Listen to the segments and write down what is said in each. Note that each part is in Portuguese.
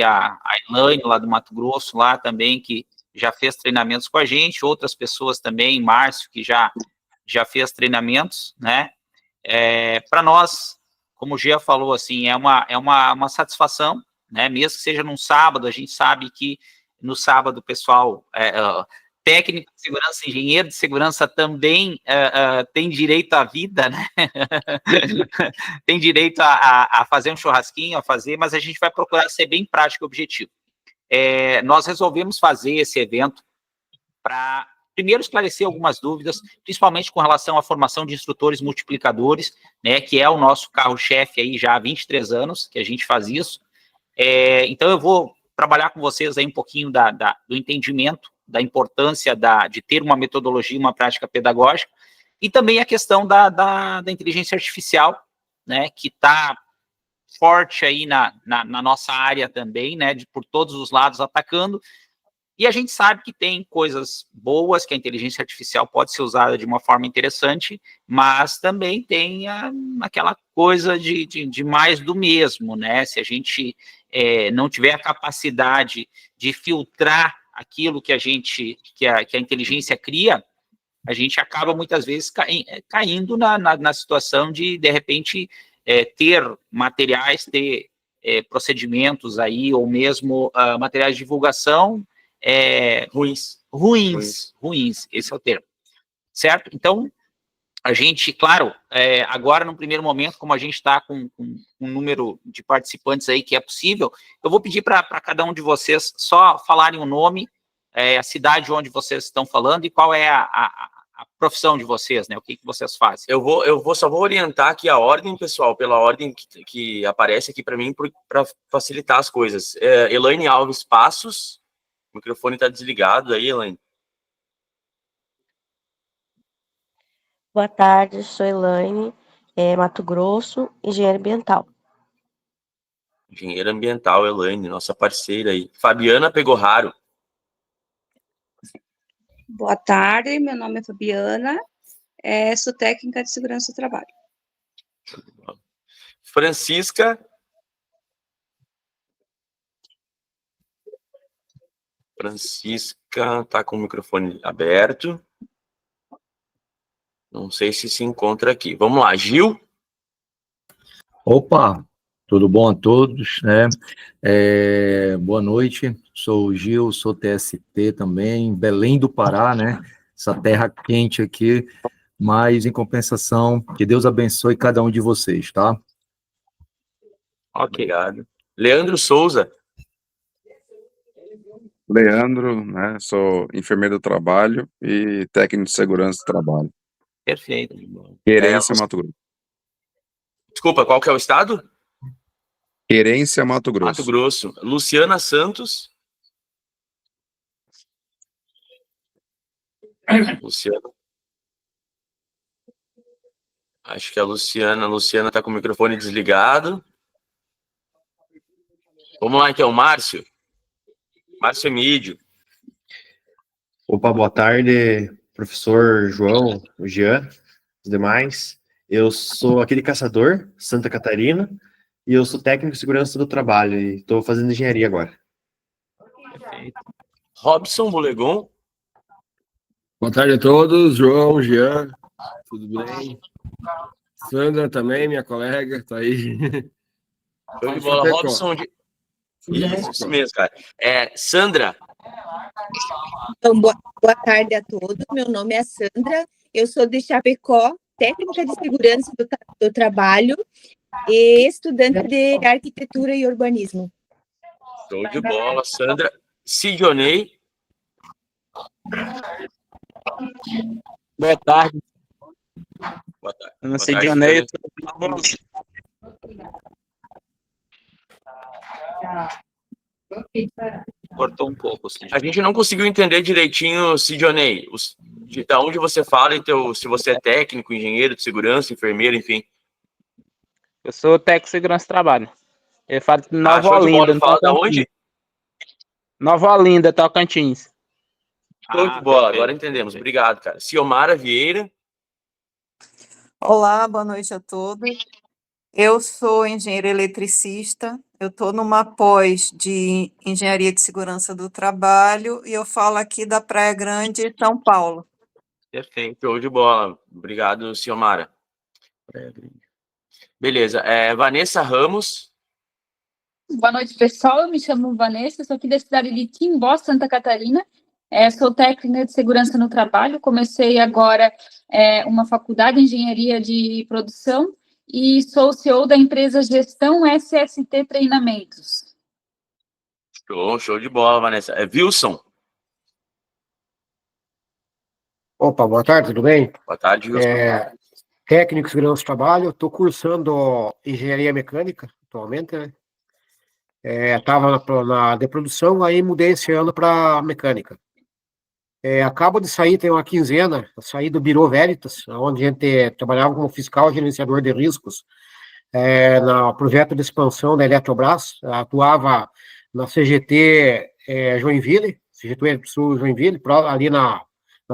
a Elaine, lá do Mato Grosso, lá também, que já fez treinamentos com a gente, outras pessoas também, Márcio, que já fez treinamentos, né? Para nós, como o Gia falou, assim, é uma satisfação, né? Mesmo que seja num sábado, a gente sabe que no sábado o pessoal, técnico de segurança, engenheiro de segurança também tem direito à vida, né? Tem direito a fazer um churrasquinho, mas a gente vai procurar ser bem prático e objetivo. Nós resolvemos fazer esse evento para, primeiro, esclarecer algumas dúvidas, principalmente com relação à formação de instrutores multiplicadores, né, que é o nosso carro-chefe aí já há 23 anos que a gente faz isso. Então, eu vou trabalhar com vocês aí um pouquinho do entendimento, da importância de ter uma metodologia, uma prática pedagógica, e também a questão da inteligência artificial, né, que está forte aí na nossa área também, né, por todos os lados atacando, e a gente sabe que tem coisas boas, que a inteligência artificial pode ser usada de uma forma interessante, mas também tem aquela coisa de mais do mesmo, né? Se a gente não tiver a capacidade de filtrar aquilo que a inteligência cria, a gente acaba muitas vezes caindo na situação de repente, ter materiais, ter procedimentos aí, ou mesmo materiais de divulgação ruins, esse é o termo, certo? Então, a gente, claro, agora, no primeiro momento, como a gente está com um número de participantes aí que é possível, eu vou pedir para cada um de vocês só falarem o nome, a cidade onde vocês estão falando e qual é a profissão de vocês, né? O que vocês fazem? Só vou orientar aqui a ordem, pessoal, pela ordem que aparece aqui para mim, para facilitar as coisas. Elaine Alves Passos, o microfone está desligado aí, Elaine. Boa tarde, sou Elaine, Mato Grosso, engenheiro ambiental. Engenheira ambiental, Elaine, nossa parceira aí. Fabiana Pegorraro. Boa tarde, meu nome é Fabiana, sou técnica de segurança do trabalho. Francisca está com o microfone aberto. Não sei se encontra aqui. Vamos lá, Gil. Opa, tudo bom a todos, né? Boa noite, sou o Gil, sou TST também, Belém do Pará, né? Essa terra quente aqui, mas em compensação, que Deus abençoe cada um de vocês, tá? Ok. Obrigado. Leandro Souza. Leandro, né? Sou enfermeiro do trabalho e técnico de segurança do trabalho. Perfeito. Querência, Mato Grosso. Desculpa, qual que é o estado? Querência, Mato Grosso. Mato Grosso. Luciana Santos. Luciana. Acho que a Luciana está com o microfone desligado. Vamos lá, então, Márcio. Márcio Emídio. Opa, boa tarde, professor João, o Jean, os demais. Eu sou aqui de Caçador, Santa Catarina, e eu sou técnico de segurança do trabalho e estou fazendo engenharia agora. Perfeito. Robson Bolegon. Boa tarde a todos, João, Jean, tudo bem? Sandra também, minha colega, tá aí. Show de bola, Robson. Isso mesmo, cara. Sandra. Então, boa tarde a todos. Meu nome é Sandra, eu sou de Chapecó, técnica de segurança do trabalho e estudante de arquitetura e urbanismo. Show de bola, Sandra. Sidionei. Boa tarde. Boa tarde. Eu não sei de onde Cortou um pouco. A gente não conseguiu entender direitinho, Sidionei, da onde você fala, então, se você é técnico, engenheiro de segurança, enfermeiro, enfim. Eu sou técnico de segurança do trabalho. Eu falo de Nova Olinda. Fala da onde? Nova Olinda, Tocantins. Show de bola, agora entendemos. Obrigado, cara. Ciomara Vieira. Olá, boa noite a todos. Eu sou engenheira eletricista, eu estou numa pós de Engenharia de Segurança do Trabalho e eu falo aqui da Praia Grande, São Paulo. Perfeito, show de bola. Obrigado, Ciomara. Beleza, Vanessa Ramos. Boa noite, pessoal. Eu me chamo Vanessa, sou aqui da cidade de Timbó, Santa Catarina. Sou técnica de segurança no trabalho. Comecei agora uma faculdade de engenharia de produção e sou CEO da empresa Gestão SST Treinamentos. Show de bola, Vanessa. Wilson. Opa, boa tarde, tudo bem? Boa tarde, Wilson. Técnico de segurança do trabalho, estou cursando engenharia mecânica atualmente, né? Estava na de produção, aí mudei esse ano para mecânica. Acabo de sair, tem uma quinzena, saí do Bureau Veritas, onde a gente trabalhava como fiscal gerenciador de riscos, no projeto de expansão da Eletrobras, atuava na CGT Joinville, CGT Sul Joinville, ali na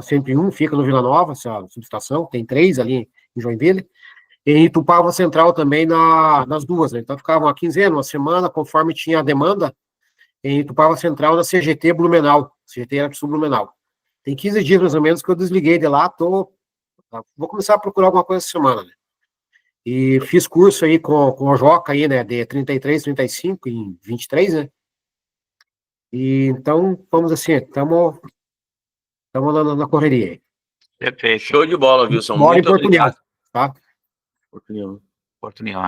101, fica no Vila Nova, essa subestação, tem 3 ali em Joinville, e em Itupava Central também nas duas, né? Então ficava uma quinzena, uma semana, conforme tinha a demanda, em Itupava Central na CGT Blumenau, CGT Eletrosul Blumenau. Tem 15 dias mais ou menos que eu desliguei de lá, vou começar a procurar alguma coisa essa semana, né? E fiz curso aí com o Joca aí, né, de 33, 35 em 23, né? E então, vamos assim, estamos na correria aí. Perfeito. Show de bola, Wilson. Bora Muito obrigado. Tá? Portunhol.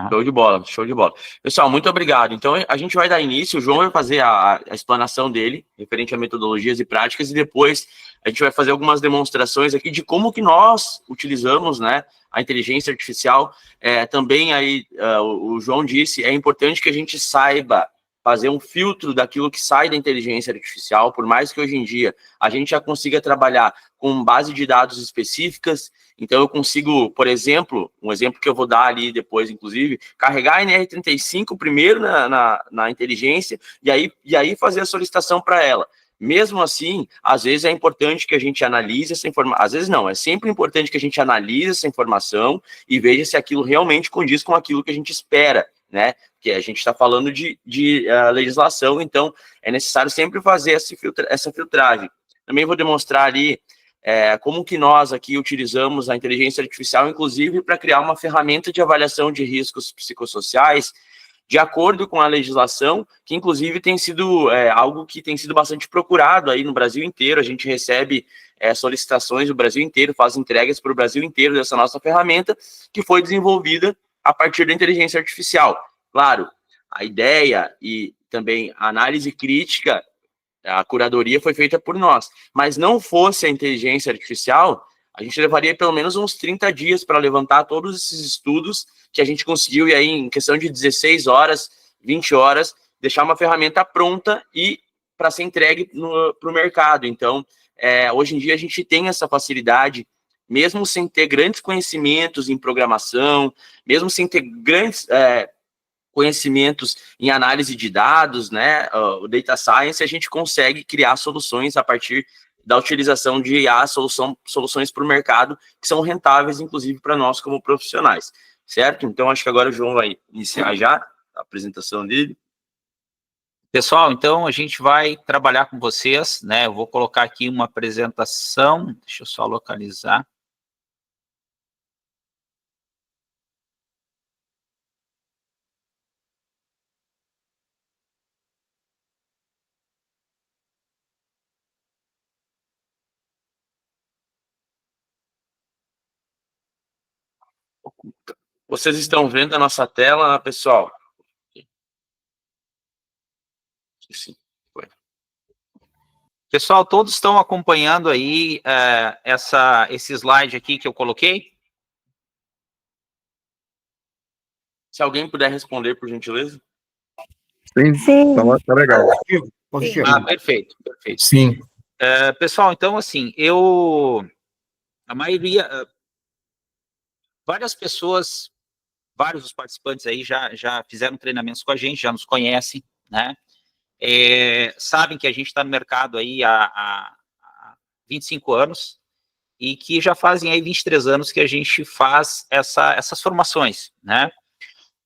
Show de bola. Pessoal, muito obrigado. Então, a gente vai dar início, o João vai fazer a explanação dele, referente a metodologias e práticas, e depois a gente vai fazer algumas demonstrações aqui de como que nós utilizamos, né, a inteligência artificial. Também aí, o João disse, é importante que a gente saiba fazer um filtro daquilo que sai da inteligência artificial, por mais que hoje em dia a gente já consiga trabalhar com base de dados específicas. Então eu consigo, por exemplo, um exemplo que eu vou dar ali depois, inclusive, carregar a NR35 primeiro na inteligência e aí fazer a solicitação para ela. Mesmo assim, às vezes é importante que a gente analise essa informação, às vezes não, é sempre importante que a gente analise essa informação e veja se aquilo realmente condiz com aquilo que a gente espera, né? Porque a gente está falando de legislação, então é necessário sempre fazer essa filtragem. Também vou demonstrar ali como que nós aqui utilizamos a inteligência artificial, inclusive, para criar uma ferramenta de avaliação de riscos psicossociais, de acordo com a legislação, que inclusive tem sido algo que tem sido bastante procurado aí no Brasil inteiro. A gente recebe solicitações do Brasil inteiro, faz entregas para o Brasil inteiro dessa nossa ferramenta, que foi desenvolvida a partir da inteligência artificial. Claro, a ideia e também a análise crítica, a curadoria foi feita por nós, mas não fosse a inteligência artificial, a gente levaria pelo menos uns 30 dias para levantar todos esses estudos que a gente conseguiu, e aí em questão de 16 horas, 20 horas, deixar uma ferramenta pronta e para ser entregue para o mercado. Então, hoje em dia a gente tem essa facilidade, mesmo sem ter grandes conhecimentos em programação, mesmo sem ter grandes conhecimentos em análise de dados, né, o data science, a gente consegue criar soluções a partir da utilização de IA, soluções para o mercado, que são rentáveis, inclusive, para nós como profissionais, certo? Então, acho que agora o João vai iniciar já a apresentação dele. Pessoal, então a gente vai trabalhar com vocês, né? Eu vou colocar aqui uma apresentação, deixa eu só localizar. Vocês estão vendo a nossa tela, pessoal? Sim. Pessoal, todos estão acompanhando aí esse slide aqui que eu coloquei? Se alguém puder responder, por gentileza. Sim. Tá legal. Positivo. Perfeito. Sim. Pessoal, então, assim, a maioria, várias pessoas, vários dos participantes aí já fizeram treinamentos com a gente, já nos conhecem, né? Sabem que a gente está no mercado aí há 25 anos e que já fazem aí 23 anos que a gente faz essas formações, né?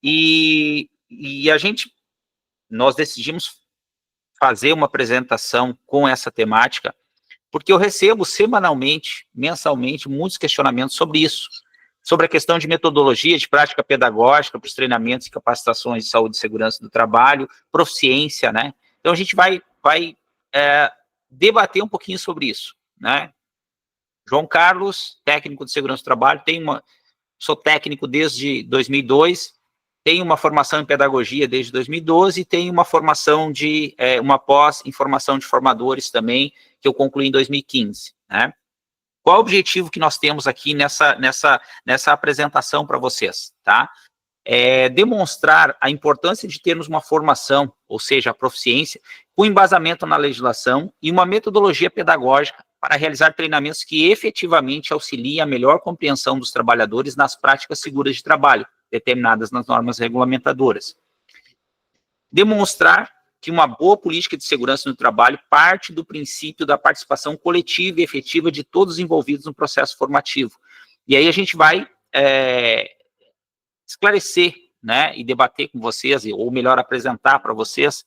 E nós decidimos fazer uma apresentação com essa temática, porque eu recebo semanalmente, mensalmente, muitos questionamentos sobre isso, sobre a questão de metodologia, de prática pedagógica para os treinamentos e capacitações de saúde e segurança do trabalho, proficiência, né? Então, a gente vai debater um pouquinho sobre isso, né? João Carlos, técnico de segurança do trabalho, sou técnico desde 2002, tenho uma formação em pedagogia desde 2012 e tenho uma formação uma pós em formação de formadores também, que eu concluí em 2015, né? Qual o objetivo que nós temos aqui nessa apresentação para vocês, tá? É demonstrar a importância de termos uma formação, ou seja, a proficiência, com embasamento na legislação e uma metodologia pedagógica para realizar treinamentos que efetivamente auxiliem a melhor compreensão dos trabalhadores nas práticas seguras de trabalho, determinadas nas normas regulamentadoras. Demonstrar que uma boa política de segurança no trabalho parte do princípio da participação coletiva e efetiva de todos os envolvidos no processo formativo. E aí a gente vai esclarecer, né, e debater com vocês, ou melhor, apresentar para vocês,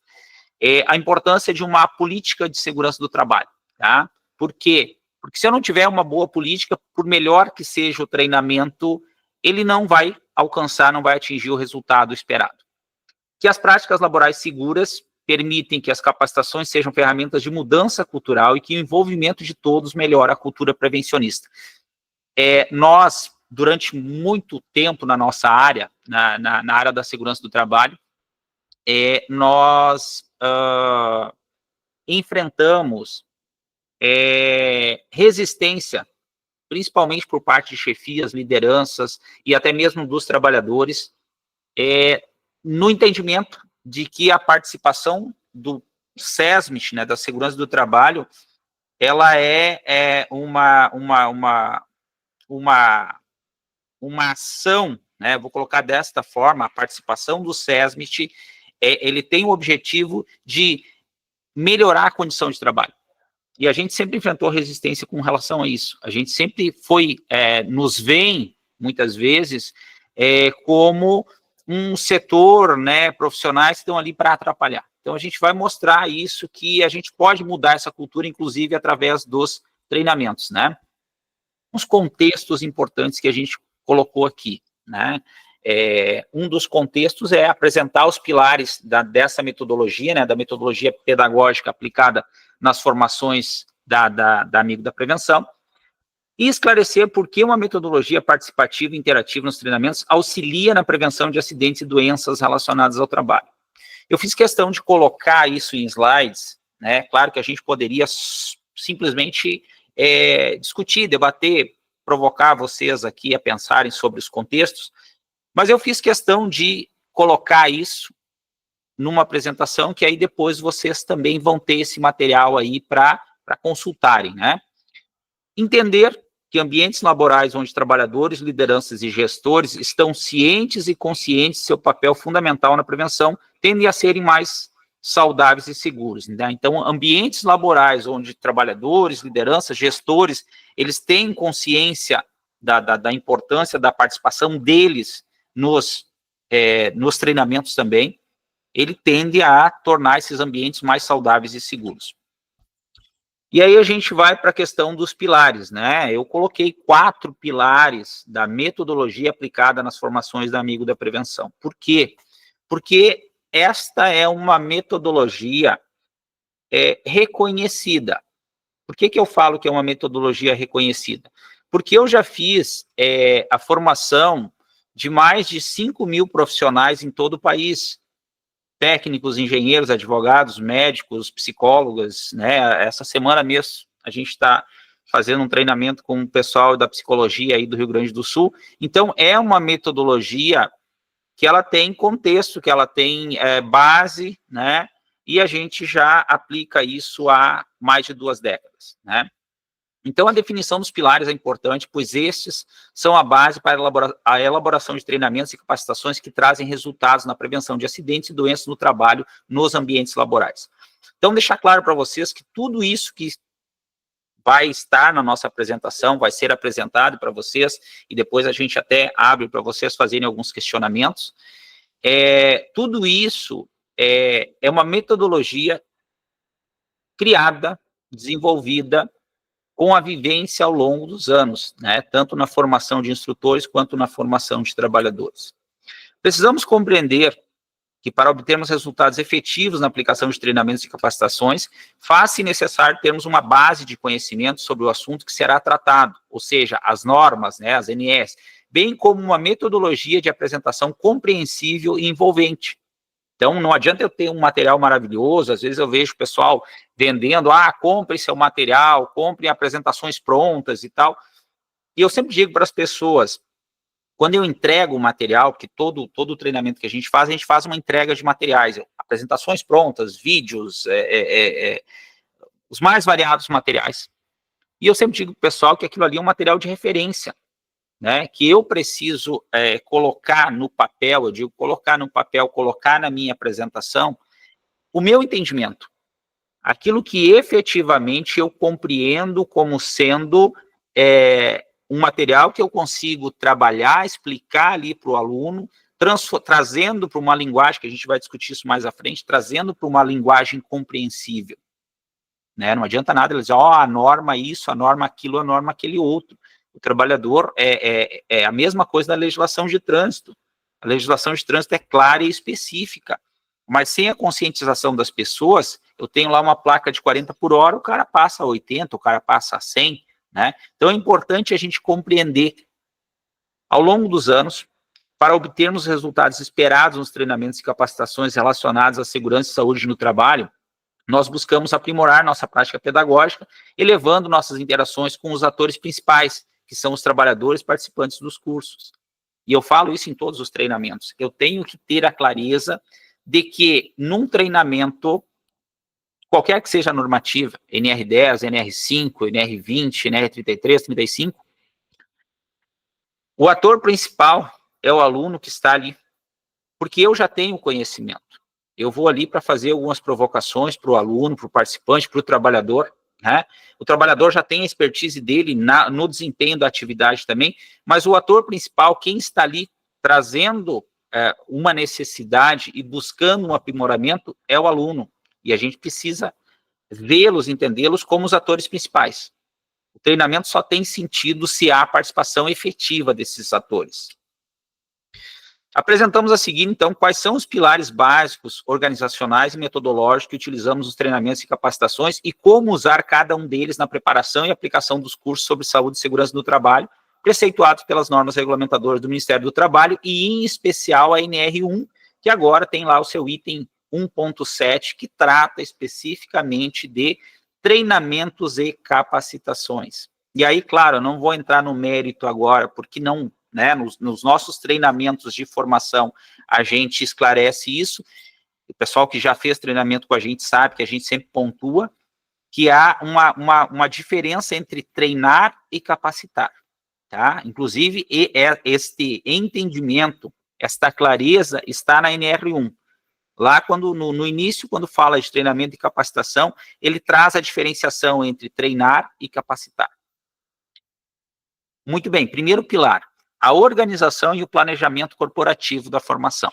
a importância de uma política de segurança do trabalho, tá? Por quê? Porque se eu não tiver uma boa política, por melhor que seja o treinamento, ele não vai alcançar, não vai atingir o resultado esperado. Que as práticas laborais seguras permitem que as capacitações sejam ferramentas de mudança cultural e que o envolvimento de todos melhora a cultura prevencionista. Nós, durante muito tempo na nossa área, na área da segurança do trabalho, nós enfrentamos resistência, principalmente por parte de chefias, lideranças e até mesmo dos trabalhadores, no entendimento de que a participação do SESMIT, né, da segurança do trabalho, ela é uma ação, né, vou colocar desta forma, a participação do SESMIT, ele tem o objetivo de melhorar a condição de trabalho. E a gente sempre enfrentou resistência com relação a isso. A gente sempre nos veem, muitas vezes, como um setor, né, profissionais que estão ali para atrapalhar. Então, a gente vai mostrar isso, que a gente pode mudar essa cultura, inclusive, através dos treinamentos, né? Uns contextos importantes que a gente colocou aqui, né? Um dos contextos é apresentar os pilares dessa metodologia, né, da metodologia pedagógica aplicada nas formações da Amigo da Prevenção, e esclarecer por que uma metodologia participativa e interativa nos treinamentos auxilia na prevenção de acidentes e doenças relacionadas ao trabalho. Eu fiz questão de colocar isso em slides, né? Claro que a gente poderia simplesmente discutir, debater, provocar vocês aqui a pensarem sobre os contextos, mas eu fiz questão de colocar isso numa apresentação que aí depois vocês também vão ter esse material aí para consultarem, né? Entender que ambientes laborais onde trabalhadores, lideranças e gestores estão cientes e conscientes de seu papel fundamental na prevenção, tendem a serem mais saudáveis e seguros, né? Então, ambientes laborais onde trabalhadores, lideranças, gestores, eles têm consciência da importância da participação deles nos treinamentos também, ele tende a tornar esses ambientes mais saudáveis e seguros. E aí a gente vai para a questão dos pilares, né? Eu coloquei 4 pilares da metodologia aplicada nas formações da Amigo da Prevenção. Por quê? Porque esta é uma metodologia reconhecida. Por que eu falo que é uma metodologia reconhecida? Porque eu já fiz a formação de mais de 5.000 profissionais em todo o país, técnicos, engenheiros, advogados, médicos, psicólogos, né? Essa semana mesmo a gente está fazendo um treinamento com o pessoal da psicologia aí do Rio Grande do Sul. Então, é uma metodologia que ela tem contexto, que ela tem base, né? E a gente já aplica isso há mais de 2 décadas, né? Então, a definição dos pilares é importante, pois estes são a base para a elaboração de treinamentos e capacitações que trazem resultados na prevenção de acidentes e doenças no trabalho nos ambientes laborais. Então, deixar claro para vocês que tudo isso que vai estar na nossa apresentação, vai ser apresentado para vocês, e depois a gente até abre para vocês fazerem alguns questionamentos. tudo isso é uma metodologia criada, desenvolvida com a vivência ao longo dos anos, né, tanto na formação de instrutores quanto na formação de trabalhadores. Precisamos compreender que para obtermos resultados efetivos na aplicação de treinamentos e capacitações, faz-se necessário termos uma base de conhecimento sobre o assunto que será tratado, ou seja, as normas, né, as NS, bem como uma metodologia de apresentação compreensível e envolvente. Então, não adianta eu ter um material maravilhoso, às vezes eu vejo o pessoal vendendo, compre seu material, compre apresentações prontas e tal. E eu sempre digo para as pessoas, quando eu entrego o material, porque todo o treinamento que a gente faz uma entrega de materiais, apresentações prontas, vídeos, os mais variados materiais. E eu sempre digo para o pessoal que aquilo ali é um material de referência, né, que eu preciso colocar no papel, eu digo colocar no papel, colocar na minha apresentação, o meu entendimento, aquilo que efetivamente eu compreendo como sendo um material que eu consigo trabalhar, explicar ali para o aluno, trazendo para uma linguagem, que a gente vai discutir isso mais à frente, trazendo para uma linguagem compreensível. Né? Não adianta nada ele dizer, a norma isso, a norma aquilo, a norma aquele outro. O trabalhador é a mesma coisa da legislação de trânsito. A legislação de trânsito é clara e específica, mas sem a conscientização das pessoas, eu tenho lá uma placa de 40 por hora, o cara passa a 80, o cara passa a 100, né? Então é importante a gente compreender, ao longo dos anos, para obtermos resultados esperados nos treinamentos e capacitações relacionados à segurança e saúde no trabalho, nós buscamos aprimorar nossa prática pedagógica, elevando nossas interações com os atores principais, que são os trabalhadores participantes dos cursos. E eu falo isso em todos os treinamentos. Eu tenho que ter a clareza de que, num treinamento, qualquer que seja a normativa, NR10, NR5, NR20, NR33, 35, o ator principal é o aluno que está ali, porque eu já tenho conhecimento. Eu vou ali para fazer algumas provocações para o aluno, para o participante, para o trabalhador, né? O trabalhador já tem a expertise dele no desempenho da atividade também, mas o ator principal, quem está ali trazendo uma necessidade e buscando um aprimoramento, é o aluno. E a gente precisa vê-los, entendê-los como os atores principais. O treinamento só tem sentido se há participação efetiva desses atores. Apresentamos a seguir, então, quais são os pilares básicos, organizacionais e metodológicos que utilizamos nos treinamentos e capacitações e como usar cada um deles na preparação e aplicação dos cursos sobre saúde e segurança no trabalho, preceituados pelas normas regulamentadoras do Ministério do Trabalho e, em especial, a NR1, que agora tem lá o seu item 1.7, que trata especificamente de treinamentos e capacitações. E aí, claro, eu não vou entrar no mérito agora, porque não... Né, nos nossos treinamentos de formação, a gente esclarece isso. O pessoal que já fez treinamento com a gente sabe que a gente sempre pontua que há uma diferença entre treinar e capacitar, tá? Inclusive, este entendimento, esta clareza está na NR1. Lá, no início, quando fala de treinamento e capacitação, ele traz a diferenciação entre treinar e capacitar. Muito bem, primeiro pilar, a organização e o planejamento corporativo da formação.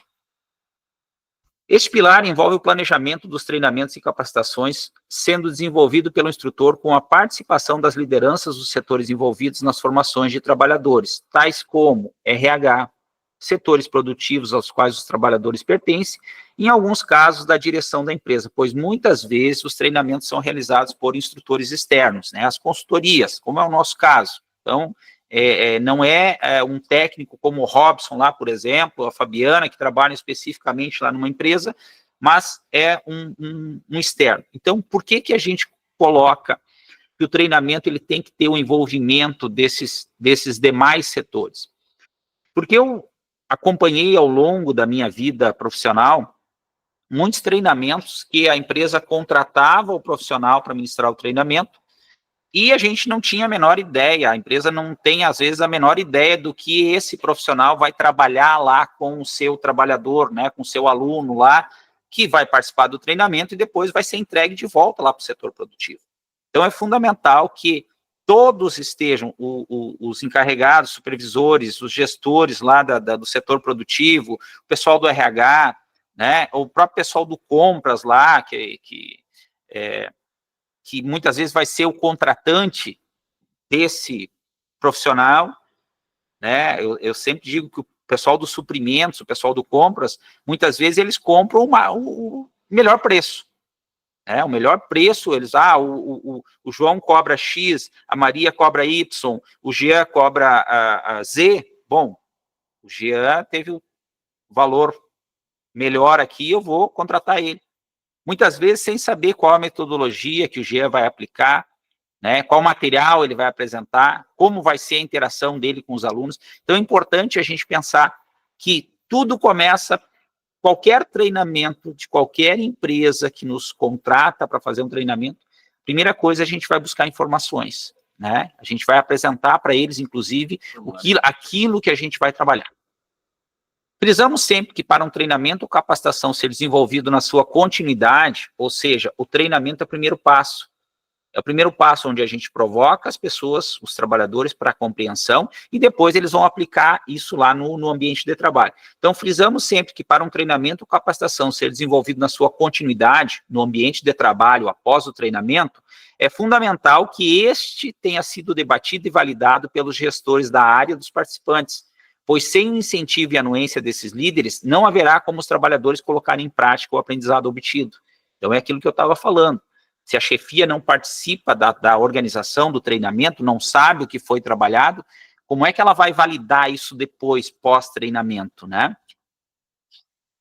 Este pilar envolve o planejamento dos treinamentos e capacitações sendo desenvolvido pelo instrutor com a participação das lideranças dos setores envolvidos nas formações de trabalhadores, tais como RH, setores produtivos aos quais os trabalhadores pertencem, em alguns casos da direção da empresa, pois muitas vezes os treinamentos são realizados por instrutores externos, né, as consultorias, como é o nosso caso. Então, não é um técnico como o Robson lá, por exemplo, a Fabiana, que trabalha especificamente lá numa empresa, mas é um externo. Então, por que a gente coloca que o treinamento ele tem que ter o envolvimento desses demais setores? Porque eu acompanhei ao longo da minha vida profissional muitos treinamentos que a empresa contratava o profissional para ministrar o treinamento, e a gente não tinha a menor ideia, a empresa não tem, às vezes, a menor ideia do que esse profissional vai trabalhar lá com o seu trabalhador, né, com o seu aluno lá, que vai participar do treinamento e depois vai ser entregue de volta lá para o setor produtivo. Então, é fundamental que todos estejam, os encarregados, supervisores, os gestores lá do setor produtivo, o pessoal do RH, né, o próprio pessoal do compras lá, que muitas vezes vai ser o contratante desse profissional, né, eu sempre digo que o pessoal dos suprimentos, o pessoal do compras, muitas vezes eles compram o melhor preço. O melhor preço, eles, o João cobra X, a Maria cobra Y, o Jean cobra a Z, bom, o Jean teve o valor melhor aqui, eu vou contratar ele. Muitas vezes sem saber qual a metodologia que o Jean vai aplicar, né, qual material ele vai apresentar, como vai ser a interação dele com os alunos. Então é importante a gente pensar que tudo começa. Qualquer treinamento de qualquer empresa que nos contrata para fazer um treinamento, primeira coisa, a gente vai buscar informações, né? A gente vai apresentar para eles, inclusive, aquilo que a gente vai trabalhar. Frisamos sempre que para um treinamento ou capacitação ser desenvolvido na sua continuidade, ou seja, o treinamento é o primeiro passo. É o primeiro passo onde a gente provoca as pessoas, os trabalhadores, para a compreensão, e depois eles vão aplicar isso lá no ambiente de trabalho. Então, frisamos sempre que para um treinamento ou capacitação ser desenvolvido na sua continuidade, no ambiente de trabalho após o treinamento, é fundamental que este tenha sido debatido e validado pelos gestores da área dos participantes, pois sem o incentivo e anuência desses líderes, não haverá como os trabalhadores colocarem em prática o aprendizado obtido. Então, é aquilo que eu estava falando. Se a chefia não participa da organização, do treinamento, não sabe o que foi trabalhado, como é que ela vai validar isso depois, pós-treinamento, né?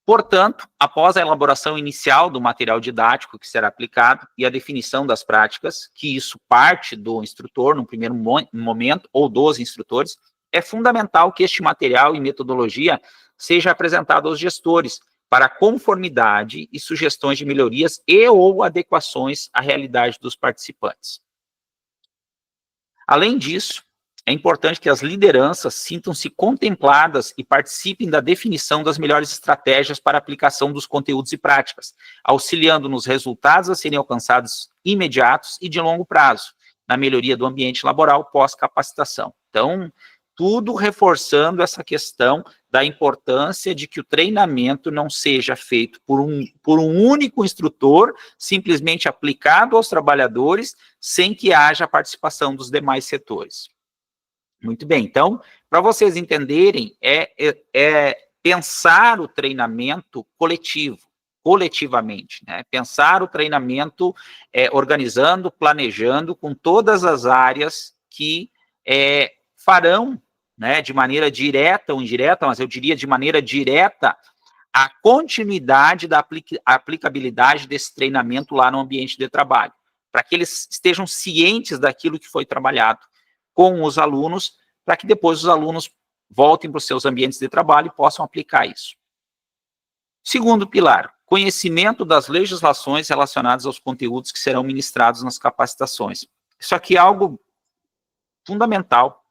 Portanto, após a elaboração inicial do material didático que será aplicado e a definição das práticas, que isso parte do instrutor no primeiro momento, ou dos instrutores, é fundamental que este material e metodologia seja apresentado aos gestores, para conformidade e sugestões de melhorias e ou adequações à realidade dos participantes. Além disso, é importante que as lideranças sintam-se contempladas e participem da definição das melhores estratégias para a aplicação dos conteúdos e práticas, auxiliando nos resultados a serem alcançados imediatos e de longo prazo, na melhoria do ambiente laboral pós-capacitação. Então, tudo reforçando essa questão da importância de que o treinamento não seja feito por um único instrutor, simplesmente aplicado aos trabalhadores, sem que haja a participação dos demais setores. Muito bem, então, para vocês entenderem, pensar o treinamento coletivamente, né? Pensar o treinamento organizando, planejando com todas as áreas que farão, né, de maneira direta ou indireta, mas eu diria de maneira direta, a continuidade da aplicabilidade desse treinamento lá no ambiente de trabalho, para que eles estejam cientes daquilo que foi trabalhado com os alunos, para que depois os alunos voltem para os seus ambientes de trabalho e possam aplicar isso. Segundo pilar, conhecimento das legislações relacionadas aos conteúdos que serão ministrados nas capacitações. Isso aqui é algo fundamental,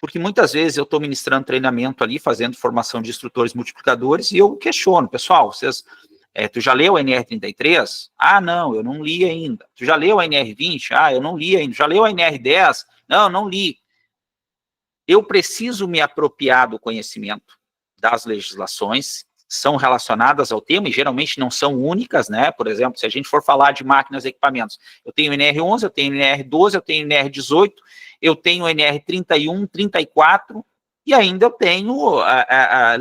porque muitas vezes eu estou ministrando treinamento ali, fazendo formação de instrutores multiplicadores, e eu questiono, pessoal, vocês, tu já leu a NR33? Ah, não, eu não li ainda. Tu já leu a NR20? Ah, eu não li ainda. Já leu a NR10? Não, não li. Eu preciso me apropriar do conhecimento das legislações, são relacionadas ao tema, e geralmente não são únicas, né? Por exemplo, se a gente for falar de máquinas e equipamentos, eu tenho NR11, eu tenho NR12, eu tenho NR18, eu tenho NR31, 34, e ainda eu tenho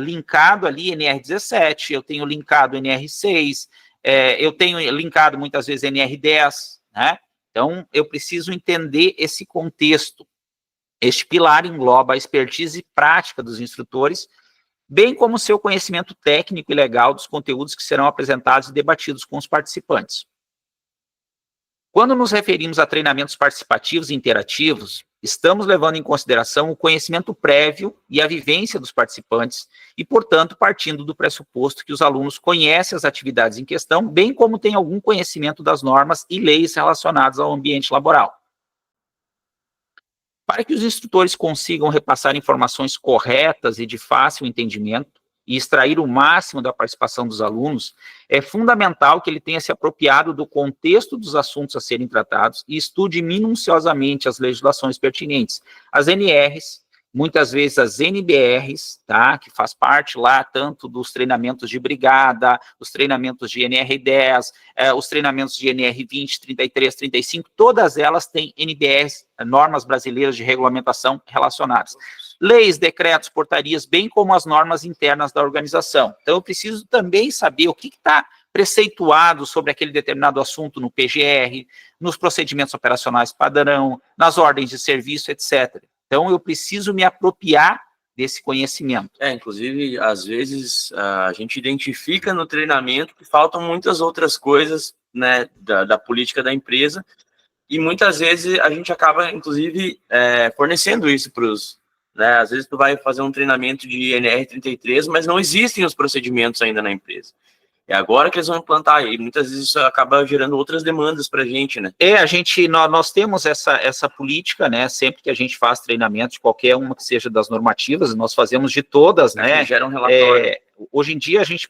linkado ali NR17, eu tenho linkado NR6, eu tenho linkado muitas vezes NR10, né? Então, eu preciso entender esse contexto. Este pilar engloba a expertise prática dos instrutores, bem como seu conhecimento técnico e legal dos conteúdos que serão apresentados e debatidos com os participantes. Quando nos referimos a treinamentos participativos e interativos, estamos levando em consideração o conhecimento prévio e a vivência dos participantes e, portanto, partindo do pressuposto que os alunos conhecem as atividades em questão, bem como têm algum conhecimento das normas e leis relacionadas ao ambiente laboral. Para que os instrutores consigam repassar informações corretas e de fácil entendimento, e extrair o máximo da participação dos alunos, é fundamental que ele tenha se apropriado do contexto dos assuntos a serem tratados e estude minuciosamente as legislações pertinentes, as NRs, muitas vezes as NBRs, tá, que faz parte lá tanto dos treinamentos de brigada, os treinamentos de NR10, os treinamentos de NR20, 33, 35, todas elas têm NBRs, normas brasileiras de regulamentação relacionadas. Leis, decretos, portarias, bem como as normas internas da organização. Então, eu preciso também saber o que está preceituado sobre aquele determinado assunto no PGR, nos procedimentos operacionais padrão, nas ordens de serviço, etc. Então, eu preciso me apropriar desse conhecimento. Inclusive, às vezes, a gente identifica no treinamento que faltam muitas outras coisas, né, da política da empresa, e muitas vezes a gente acaba, inclusive, fornecendo isso para os... Né, às vezes tu vai fazer um treinamento de NR33, mas não existem os procedimentos ainda na empresa. É agora que eles vão implantar, e muitas vezes isso acaba gerando outras demandas para a gente, né? Nós temos essa política, né, sempre que a gente faz treinamento de qualquer uma que seja das normativas, nós fazemos de todas, né? Gera um relatório. Hoje em dia a gente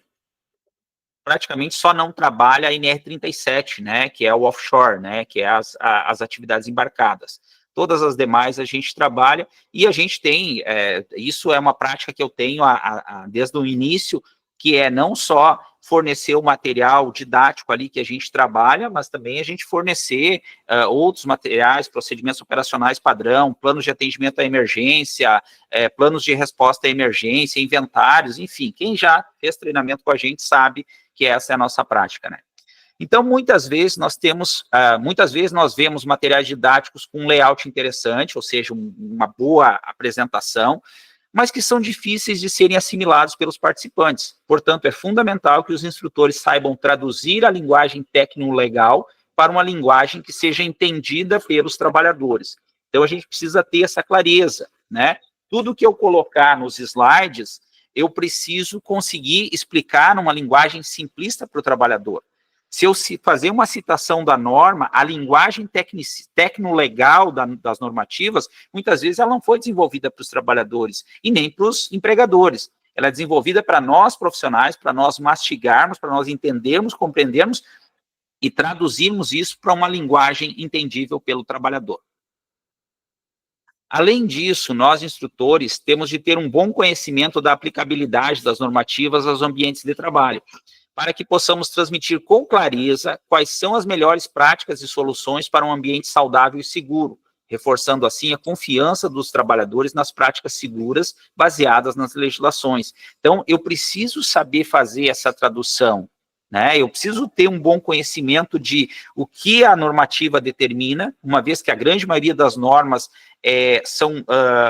praticamente só não trabalha a NR37, né, que é o offshore, né, que é as atividades embarcadas. Todas as demais a gente trabalha, e a gente tem, isso é uma prática que eu tenho desde o início, que é não só fornecer o material didático ali que a gente trabalha, mas também a gente fornecer outros materiais, procedimentos operacionais padrão, planos de atendimento à emergência, planos de resposta à emergência, inventários, enfim, quem já fez treinamento com a gente sabe que essa é a nossa prática, né? Então, muitas vezes nós vemos materiais didáticos com um layout interessante, ou seja, uma boa apresentação, mas que são difíceis de serem assimilados pelos participantes. Portanto, é fundamental que os instrutores saibam traduzir a linguagem tecno-legal para uma linguagem que seja entendida pelos trabalhadores. Então, a gente precisa ter essa clareza, né? Tudo que eu colocar nos slides, eu preciso conseguir explicar numa linguagem simplista para o trabalhador. Se eu fazer uma citação da norma, a linguagem tecnolegal das normativas, muitas vezes ela não foi desenvolvida para os trabalhadores e nem para os empregadores. Ela é desenvolvida para nós profissionais, para nós mastigarmos, para nós entendermos, compreendermos e traduzirmos isso para uma linguagem entendível pelo trabalhador. Além disso, nós, instrutores, temos de ter um bom conhecimento da aplicabilidade das normativas aos ambientes de trabalho, para que possamos transmitir com clareza quais são as melhores práticas e soluções para um ambiente saudável e seguro, reforçando assim a confiança dos trabalhadores nas práticas seguras baseadas nas legislações. Então, eu preciso saber fazer essa tradução, né? Eu preciso ter um bom conhecimento de o que a normativa determina, uma vez que a grande maioria das normas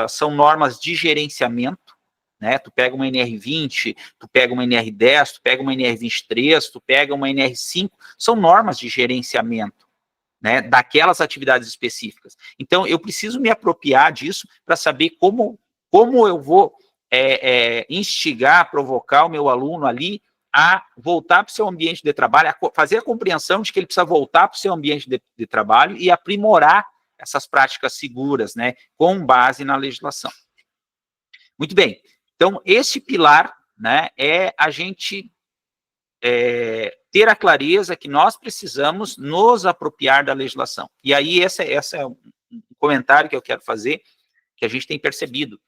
são normas de gerenciamento, né? Tu pega uma NR20, tu pega uma NR10, tu pega uma NR23, tu pega uma NR5, são normas de gerenciamento, né, daquelas atividades específicas. Então, eu preciso me apropriar disso para saber como eu vou instigar, provocar o meu aluno ali a voltar para o seu ambiente de trabalho, a fazer a compreensão de que ele precisa voltar para o seu ambiente de trabalho e aprimorar essas práticas seguras, né, com base na legislação. Muito bem. Então, esse pilar, né, é a gente ter a clareza que nós precisamos nos apropriar da legislação. E aí, esse é um comentário que eu quero fazer, que a gente tem percebido.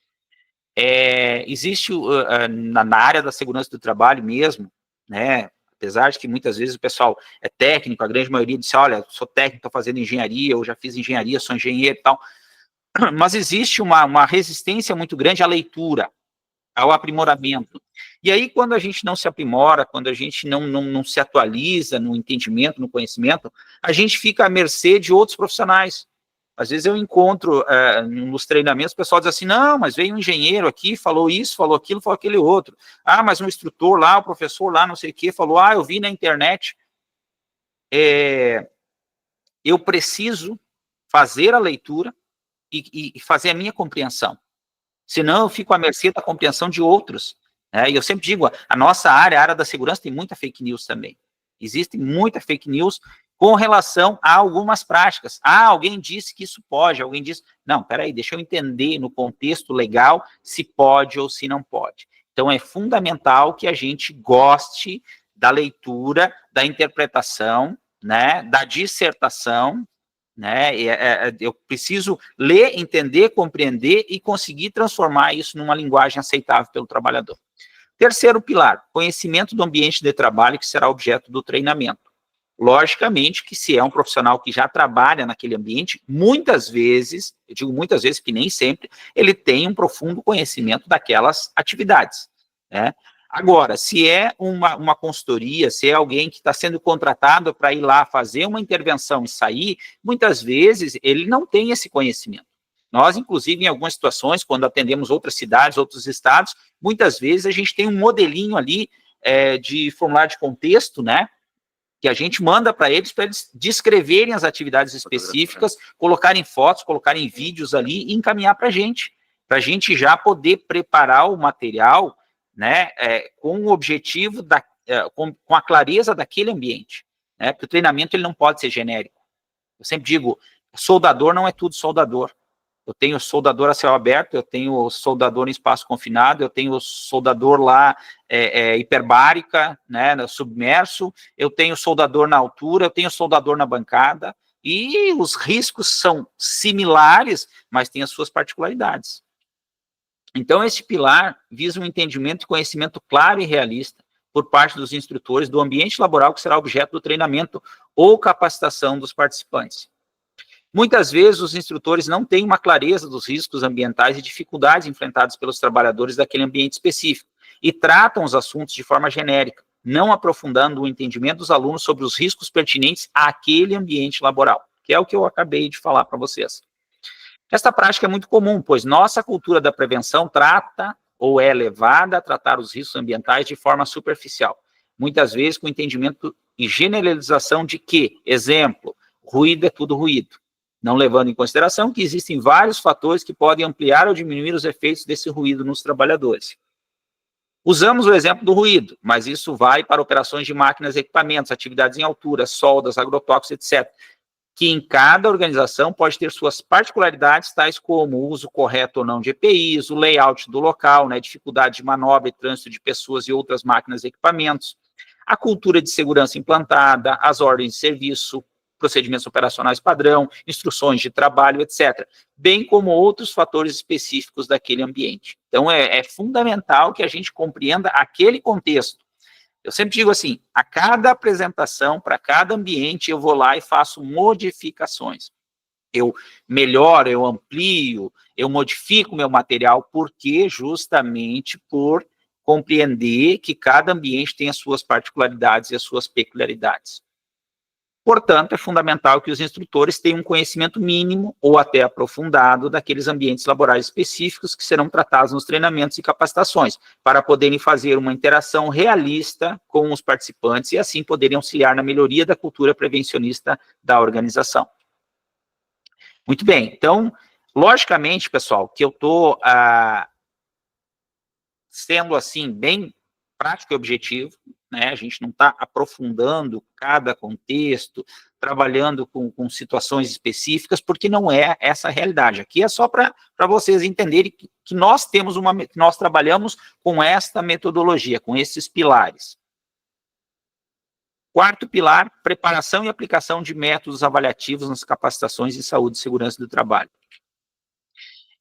Existe, na área da segurança do trabalho mesmo, né, apesar de que muitas vezes o pessoal é técnico, a grande maioria diz, olha, sou técnico, estou fazendo engenharia, eu já fiz engenharia, sou engenheiro e tal, mas existe uma resistência muito grande à leitura, ao aprimoramento. E aí, quando a gente não se aprimora, quando a gente não se atualiza no entendimento, no conhecimento, a gente fica à mercê de outros profissionais. Às vezes eu encontro nos treinamentos, o pessoal diz assim, não, mas veio um engenheiro aqui, falou isso, falou aquilo, falou aquele outro. Ah, mas um instrutor lá, o professor lá, não sei o quê, falou, eu vi na internet. Eu preciso fazer a leitura e fazer a minha compreensão. Senão eu fico à mercê da compreensão de outros. E eu sempre digo, a nossa área, a área da segurança, tem muita fake news também. Existe muita fake news com relação a algumas práticas. Alguém disse que isso pode, alguém disse... Não, peraí, deixa eu entender no contexto legal se pode ou se não pode. Então, é fundamental que a gente goste da leitura, da interpretação, né, da dissertação, né, eu preciso ler, entender, compreender e conseguir transformar isso numa linguagem aceitável pelo trabalhador. Terceiro pilar, conhecimento do ambiente de trabalho que será objeto do treinamento. Logicamente que se é um profissional que já trabalha naquele ambiente, muitas vezes, eu digo muitas vezes, que nem sempre, ele tem um profundo conhecimento daquelas atividades, né? Agora, se é uma consultoria, se é alguém que está sendo contratado para ir lá fazer uma intervenção e sair, muitas vezes ele não tem esse conhecimento. Nós, inclusive, em algumas situações, quando atendemos outras cidades, outros estados, muitas vezes a gente tem um modelinho ali de formulário de contexto, né, que a gente manda para eles descreverem as atividades específicas, colocarem fotos, colocarem vídeos ali e encaminhar para a gente já poder preparar o material, né, com o objetivo, com a clareza daquele ambiente, né, porque o treinamento ele não pode ser genérico. Eu sempre digo, soldador não é tudo soldador. Eu tenho soldador a céu aberto, eu tenho soldador em espaço confinado, eu tenho soldador lá hiperbárica, né, submerso, eu tenho soldador na altura, eu tenho soldador na bancada, e os riscos são similares, mas têm as suas particularidades. Então, esse pilar visa um entendimento e conhecimento claro e realista por parte dos instrutores do ambiente laboral que será objeto do treinamento ou capacitação dos participantes. Muitas vezes, os instrutores não têm uma clareza dos riscos ambientais e dificuldades enfrentadas pelos trabalhadores daquele ambiente específico e tratam os assuntos de forma genérica, não aprofundando o entendimento dos alunos sobre os riscos pertinentes àquele ambiente laboral, que é o que eu acabei de falar para vocês. Esta prática é muito comum, pois nossa cultura da prevenção trata ou é levada a tratar os riscos ambientais de forma superficial, muitas vezes com entendimento e generalização de que, exemplo, ruído é tudo ruído, não levando em consideração que existem vários fatores que podem ampliar ou diminuir os efeitos desse ruído nos trabalhadores. Usamos o exemplo do ruído, mas isso vale para operações de máquinas e equipamentos, atividades em altura, soldas, agrotóxicos, etc., que em cada organização pode ter suas particularidades, tais como o uso correto ou não de EPIs, o layout do local, né, dificuldade de manobra e trânsito de pessoas e outras máquinas e equipamentos, a cultura de segurança implantada, as ordens de serviço, procedimentos operacionais padrão, instruções de trabalho, etc., bem como outros fatores específicos daquele ambiente. Então, é fundamental que a gente compreenda aquele contexto. Eu sempre digo assim, a cada apresentação, para cada ambiente, eu vou lá e faço modificações. Eu melhoro, eu amplio, eu modifico meu material, porque justamente por compreender que cada ambiente tem as suas particularidades e as suas peculiaridades. Portanto, é fundamental que os instrutores tenham um conhecimento mínimo ou até aprofundado daqueles ambientes laborais específicos que serão tratados nos treinamentos e capacitações, para poderem fazer uma interação realista com os participantes e assim poderem auxiliar na melhoria da cultura prevencionista da organização. Muito bem, então, logicamente, pessoal, que eu estou sendo assim, bem prático e objetivo, né? A gente não está aprofundando cada contexto, trabalhando com situações específicas, porque não é essa a realidade. Aqui é só para vocês entenderem que nós temos nós trabalhamos com esta metodologia, com esses pilares. Quarto pilar, preparação e aplicação de métodos avaliativos nas capacitações de saúde e segurança do trabalho.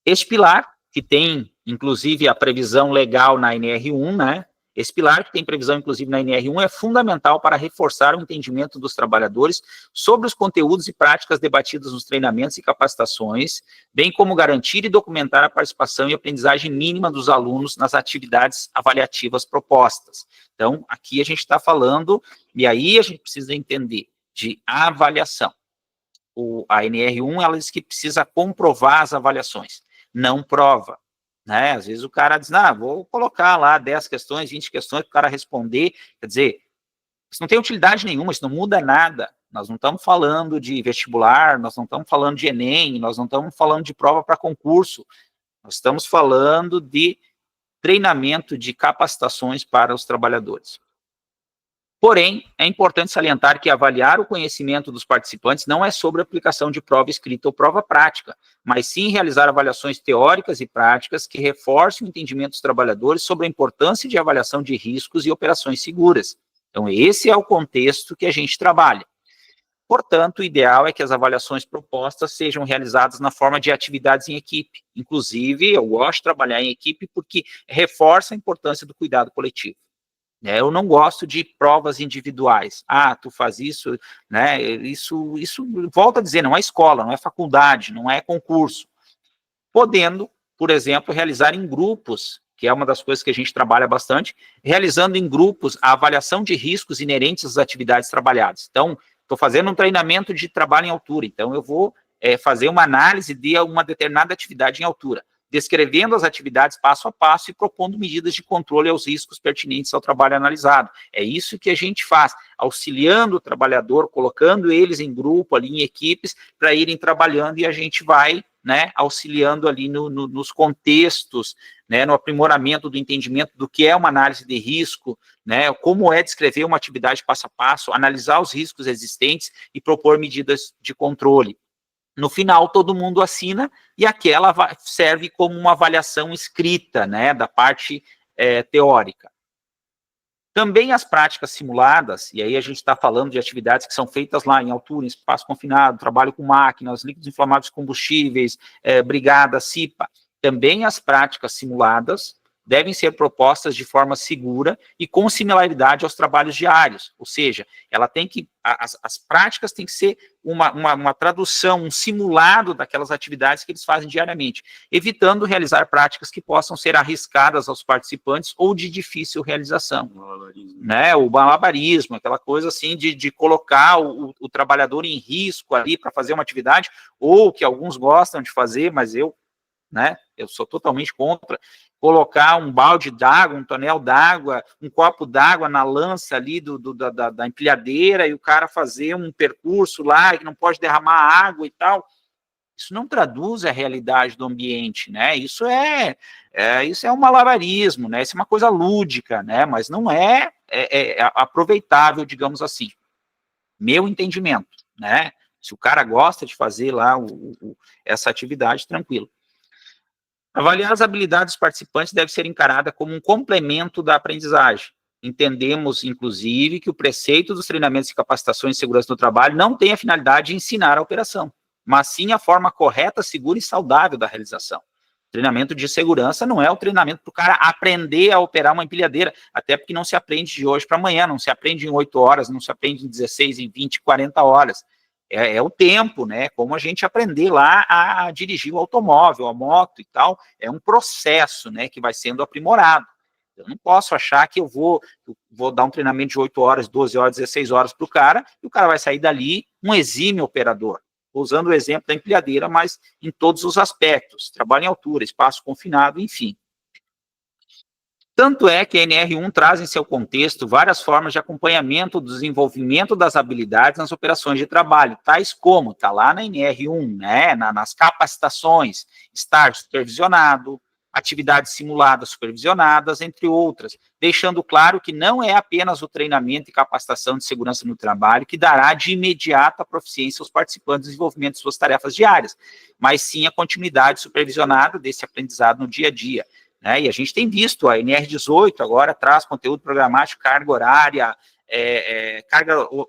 Este pilar, que tem, inclusive, a previsão legal na NR1, né? Esse pilar, que tem previsão, inclusive, na NR1, é fundamental para reforçar o entendimento dos trabalhadores sobre os conteúdos e práticas debatidos nos treinamentos e capacitações, bem como garantir e documentar a participação e aprendizagem mínima dos alunos nas atividades avaliativas propostas. Então, aqui a gente está falando, e aí a gente precisa entender, de avaliação. A NR1, ela diz que precisa comprovar as avaliações, não prova. Né? Às vezes o cara diz, vou colocar lá 10 questões, 20 questões para o cara responder. Quer dizer, isso não tem utilidade nenhuma, isso não muda nada. Nós não estamos falando de vestibular, nós não estamos falando de Enem, nós não estamos falando de prova para concurso. Nós estamos falando de treinamento, de capacitações para os trabalhadores. Porém, é importante salientar que avaliar o conhecimento dos participantes não é sobre a aplicação de prova escrita ou prova prática, mas sim realizar avaliações teóricas e práticas que reforcem o entendimento dos trabalhadores sobre a importância de avaliação de riscos e operações seguras. Então, esse é o contexto que a gente trabalha. Portanto, o ideal é que as avaliações propostas sejam realizadas na forma de atividades em equipe. Inclusive, eu gosto de trabalhar em equipe porque reforça a importância do cuidado coletivo. Eu não gosto de provas individuais. Ah, tu faz isso, né? Isso volta a dizer, não é escola, não é faculdade, não é concurso. Podendo, por exemplo, realizar em grupos, que é uma das coisas que a gente trabalha bastante, realizando em grupos a avaliação de riscos inerentes às atividades trabalhadas. Então, estou fazendo um treinamento de trabalho em altura, então eu vou fazer uma análise de uma determinada atividade em altura, descrevendo as atividades passo a passo e propondo medidas de controle aos riscos pertinentes ao trabalho analisado. É isso que a gente faz, auxiliando o trabalhador, colocando eles em grupo, ali em equipes, para irem trabalhando e a gente vai, né, auxiliando ali nos contextos, né, no aprimoramento do entendimento do que é uma análise de risco, né, como é descrever uma atividade passo a passo, analisar os riscos existentes e propor medidas de controle. No final, todo mundo assina e aquela serve como uma avaliação escrita, né, da parte teórica. Também as práticas simuladas, e aí a gente está falando de atividades que são feitas lá em altura, em espaço confinado, trabalho com máquinas, líquidos inflamados combustíveis, brigada, CIPA. Também as práticas simuladas devem ser propostas de forma segura e com similaridade aos trabalhos diários, ou seja, ela tem que, as práticas têm que ser uma tradução, um simulado daquelas atividades que eles fazem diariamente, evitando realizar práticas que possam ser arriscadas aos participantes ou de difícil realização. Né? O malabarismo, aquela coisa assim de colocar o trabalhador em risco ali para fazer uma atividade, ou que alguns gostam de fazer, mas eu sou totalmente contra, colocar um balde d'água, um tonel d'água, um copo d'água na lança ali da empilhadeira e o cara fazer um percurso lá que não pode derramar água e tal. Isso não traduz a realidade do ambiente, né? Isso é um malabarismo, né? Isso é uma coisa lúdica, né? Mas não é aproveitável, digamos assim. Meu entendimento, né? Se o cara gosta de fazer lá essa atividade, tranquilo. Avaliar as habilidades dos participantes deve ser encarada como um complemento da aprendizagem. Entendemos, inclusive, que o preceito dos treinamentos e capacitações de segurança do trabalho não tem a finalidade de ensinar a operação, mas sim a forma correta, segura e saudável da realização. Treinamento de segurança não é o treinamento para o cara aprender a operar uma empilhadeira, até porque não se aprende de hoje para amanhã, não se aprende em 8 horas, não se aprende em 16, em 20, 40 horas. É o tempo, né? Como a gente aprender lá a dirigir o automóvel, a moto e tal, é um processo, né, que vai sendo aprimorado. Eu não posso achar que eu vou dar um treinamento de 8 horas, 12 horas, 16 horas para o cara, e o cara vai sair dali um exímio operador. Usando o exemplo da empilhadeira, mas em todos os aspectos, trabalho em altura, espaço confinado, enfim. Tanto é que a NR1 traz em seu contexto várias formas de acompanhamento do desenvolvimento das habilidades nas operações de trabalho, tais como, está lá na NR1, né, nas capacitações, estágio supervisionado, atividades simuladas supervisionadas, entre outras, deixando claro que não é apenas o treinamento e capacitação de segurança no trabalho que dará de imediato a proficiência aos participantes do desenvolvimento de suas tarefas diárias, mas sim a continuidade supervisionada desse aprendizado no dia a dia. E a gente tem visto, a NR18 agora traz conteúdo programático, carga horária,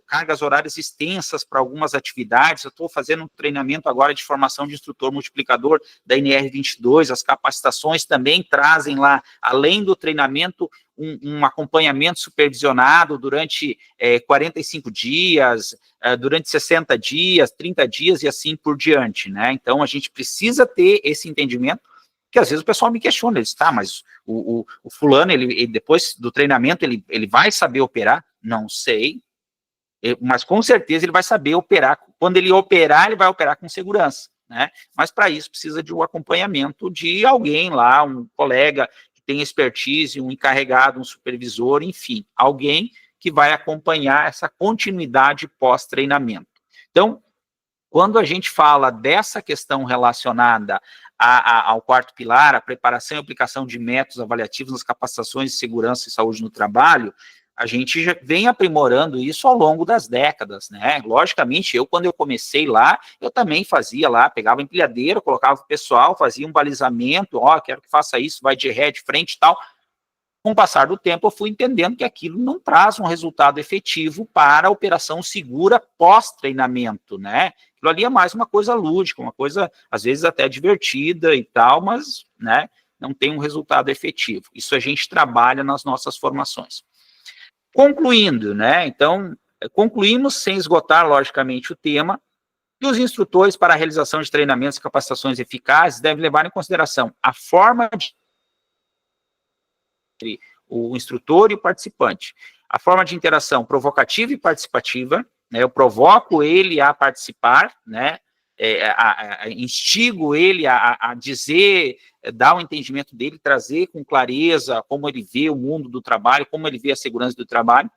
cargas horárias extensas para algumas atividades. Eu estou fazendo um treinamento agora de formação de instrutor multiplicador da NR22, as capacitações também trazem lá, além do treinamento, um acompanhamento supervisionado durante 45 dias, durante 60 dias, 30 dias e assim por diante, né? Então, a gente precisa ter esse entendimento, que às vezes o pessoal me questiona, ele diz, tá, mas o fulano, ele depois do treinamento, ele vai saber operar? Não sei, mas com certeza ele vai saber operar. Quando ele operar, ele vai operar com segurança, né? Mas para isso precisa de um acompanhamento de alguém lá, um colega que tem expertise, um encarregado, um supervisor, enfim, alguém que vai acompanhar essa continuidade pós-treinamento. Então, quando a gente fala dessa questão relacionada ao quarto pilar, a preparação e aplicação de métodos avaliativos nas capacitações de segurança e saúde no trabalho, a gente já vem aprimorando isso ao longo das décadas, né? Logicamente, quando eu comecei lá, eu também fazia lá, pegava empilhadeira, colocava o pessoal, fazia um balizamento, quero que faça isso, vai de ré, de frente e tal. Com o passar do tempo, eu fui entendendo que aquilo não traz um resultado efetivo para a operação segura pós-treinamento, né? Aquilo ali é mais uma coisa lúdica, uma coisa, às vezes, até divertida e tal, mas, né, não tem um resultado efetivo. Isso a gente trabalha nas nossas formações. Concluindo, né, então, concluímos, sem esgotar, logicamente, o tema, que os instrutores, para a realização de treinamentos e capacitações eficazes, devem levar em consideração a forma de o instrutor e o participante. A forma de interação provocativa e participativa, né, eu provoco ele a participar, né, instigo ele a dizer, dar o entendimento dele, trazer com clareza como ele vê o mundo do trabalho, como ele vê a segurança do trabalho,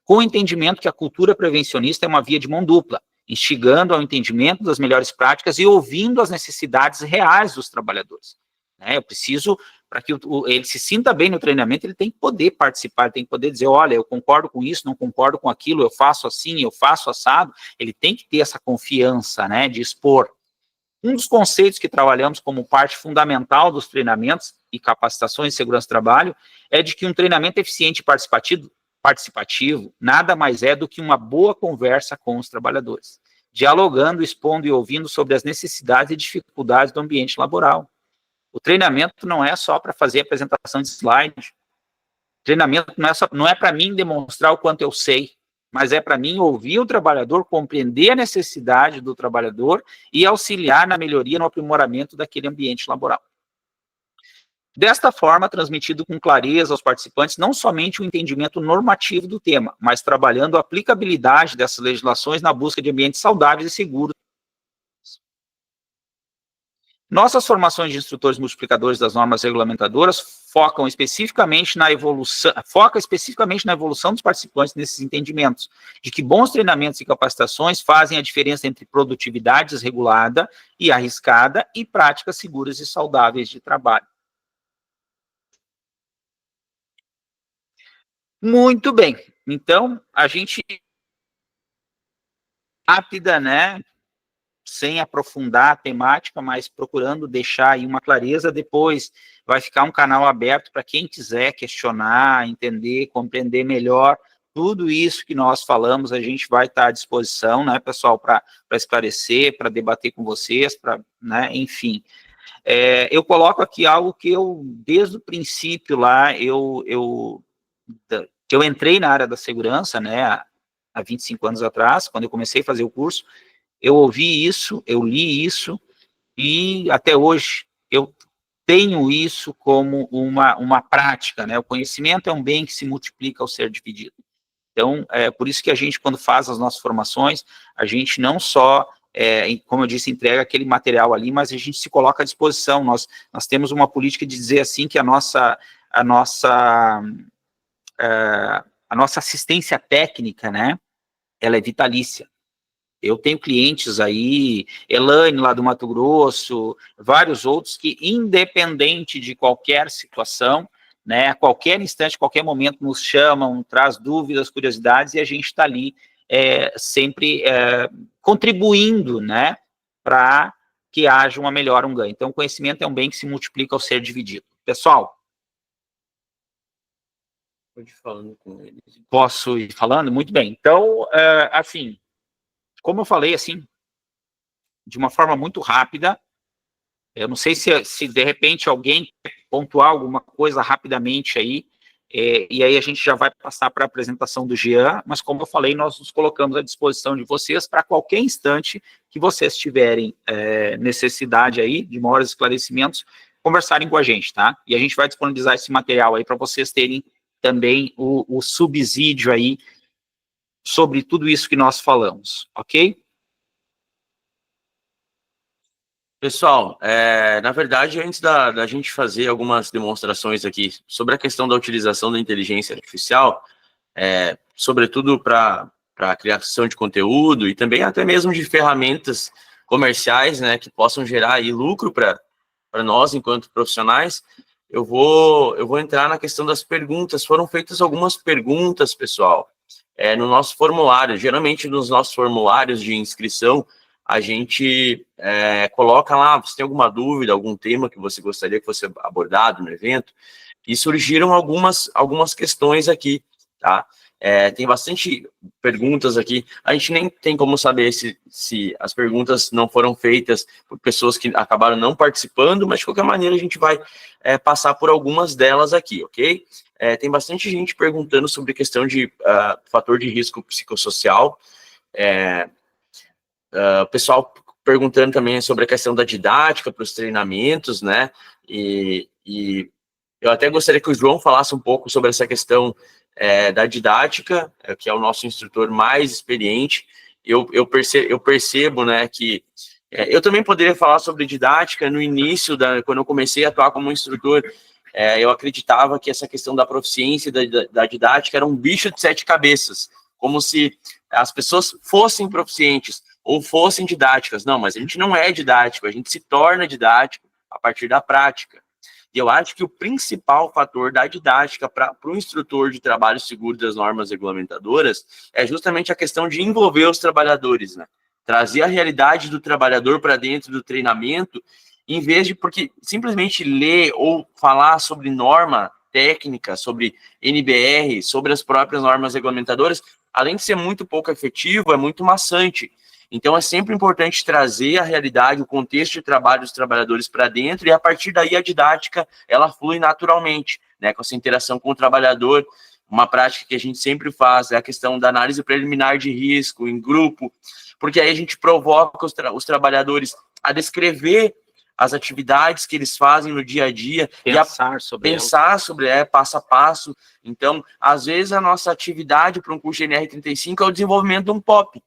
com o entendimento que a cultura prevencionista é uma via de mão dupla, instigando ao entendimento das melhores práticas e ouvindo as necessidades reais dos trabalhadores. Eu preciso, para que ele se sinta bem no treinamento, ele tem que poder participar, ele tem que poder dizer, olha, eu concordo com isso, não concordo com aquilo, eu faço assim, eu faço assado. Ele tem que ter essa confiança, né, de expor. Um dos conceitos que trabalhamos como parte fundamental dos treinamentos e capacitações de segurança do trabalho é de que um treinamento eficiente e participativo nada mais é do que uma boa conversa com os trabalhadores, dialogando, expondo e ouvindo sobre as necessidades e dificuldades do ambiente laboral. O treinamento não é só para fazer apresentação de slide. O treinamento não é para mim demonstrar o quanto eu sei, mas é para mim ouvir o trabalhador, compreender a necessidade do trabalhador e auxiliar na melhoria, no aprimoramento daquele ambiente laboral. Desta forma, transmitido com clareza aos participantes não somente o entendimento normativo do tema, mas trabalhando a aplicabilidade dessas legislações na busca de ambientes saudáveis e seguros. Nossas formações de instrutores multiplicadores das normas regulamentadoras focam especificamente na evolução dos participantes nesses entendimentos, de que bons treinamentos e capacitações fazem a diferença entre produtividade desregulada e arriscada e práticas seguras e saudáveis de trabalho. Muito bem, então, a gente rápida, né, sem aprofundar a temática, mas procurando deixar aí uma clareza. Depois vai ficar um canal aberto para quem quiser questionar, entender, compreender melhor tudo isso que nós falamos. A gente vai estar à disposição, né, pessoal, para esclarecer, para debater com vocês, né, enfim. Eu coloco aqui algo que eu, desde o princípio lá, que eu entrei na área da segurança, né, há 25 anos atrás, quando eu comecei a fazer o curso. Eu ouvi isso, eu li isso, e até hoje eu tenho isso como uma prática, né? O conhecimento é um bem que se multiplica ao ser dividido. Então, é por isso que a gente, quando faz as nossas formações, a gente não só, como eu disse, entrega aquele material ali, mas a gente se coloca à disposição. Nós temos uma política de dizer assim que a nossa assistência técnica, né, ela é vitalícia. Eu tenho clientes aí, Elaine lá do Mato Grosso, vários outros que, independente de qualquer situação, né, a qualquer instante, a qualquer momento, nos chamam, traz dúvidas, curiosidades, e a gente está ali sempre contribuindo, né, para que haja uma melhora, um ganho. Então, o conhecimento é um bem que se multiplica ao ser dividido. Pessoal? Pode ir falando com eles. Posso ir falando? Muito bem. Então, assim, como eu falei, assim, de uma forma muito rápida, eu não sei se de repente alguém quer pontuar alguma coisa rapidamente aí, e aí a gente já vai passar para a apresentação do Jean, mas como eu falei, nós nos colocamos à disposição de vocês para qualquer instante que vocês tiverem necessidade aí de maiores esclarecimentos, conversarem com a gente, tá? E a gente vai disponibilizar esse material aí para vocês terem também o subsídio aí sobre tudo isso que nós falamos, ok? Pessoal, na verdade, antes da gente fazer algumas demonstrações aqui sobre a questão da utilização da inteligência artificial, sobretudo para a criação de conteúdo e também até mesmo de ferramentas comerciais, né, que possam gerar aí lucro para nós enquanto profissionais, eu vou entrar na questão das perguntas. Foram feitas algumas perguntas, pessoal, no nosso formulário. Geralmente, nos nossos formulários de inscrição, a gente coloca lá, você tem alguma dúvida, algum tema que você gostaria que fosse abordado no evento? E surgiram algumas questões aqui, tá? Tem bastante perguntas aqui. A gente nem tem como saber se as perguntas não foram feitas por pessoas que acabaram não participando, mas de qualquer maneira a gente vai passar por algumas delas aqui, ok? Tem bastante gente perguntando sobre a questão de fator de risco psicossocial. O pessoal perguntando também sobre a questão da didática para os treinamentos, né? E eu até gostaria que o João falasse um pouco sobre essa questão da didática, que é o nosso instrutor mais experiente. Eu percebo, né, que eu também poderia falar sobre didática no início, quando eu comecei a atuar como instrutor. Eu acreditava que essa questão da proficiência da didática era um bicho de 7 cabeças, como se as pessoas fossem proficientes ou fossem didáticas. Não, mas a gente não é didático, a gente se torna didático a partir da prática. E eu acho que o principal fator da didática para o instrutor de trabalho seguro das normas regulamentadoras é justamente a questão de envolver os trabalhadores, né? Trazer a realidade do trabalhador para dentro do treinamento, em vez de porque simplesmente ler ou falar sobre norma técnica, sobre NBR, sobre as próprias normas regulamentadoras, além de ser muito pouco efetivo, é muito maçante. Então, é sempre importante trazer a realidade, o contexto de trabalho dos trabalhadores para dentro, e a partir daí a didática, ela flui naturalmente, né, com essa interação com o trabalhador. Uma prática que a gente sempre faz é a questão da análise preliminar de risco em grupo, porque aí a gente provoca os trabalhadores a descrever as atividades que eles fazem no dia a dia, pensar sobre passo a passo. Então, às vezes, a nossa atividade para um curso de NR35 é o desenvolvimento de um POP.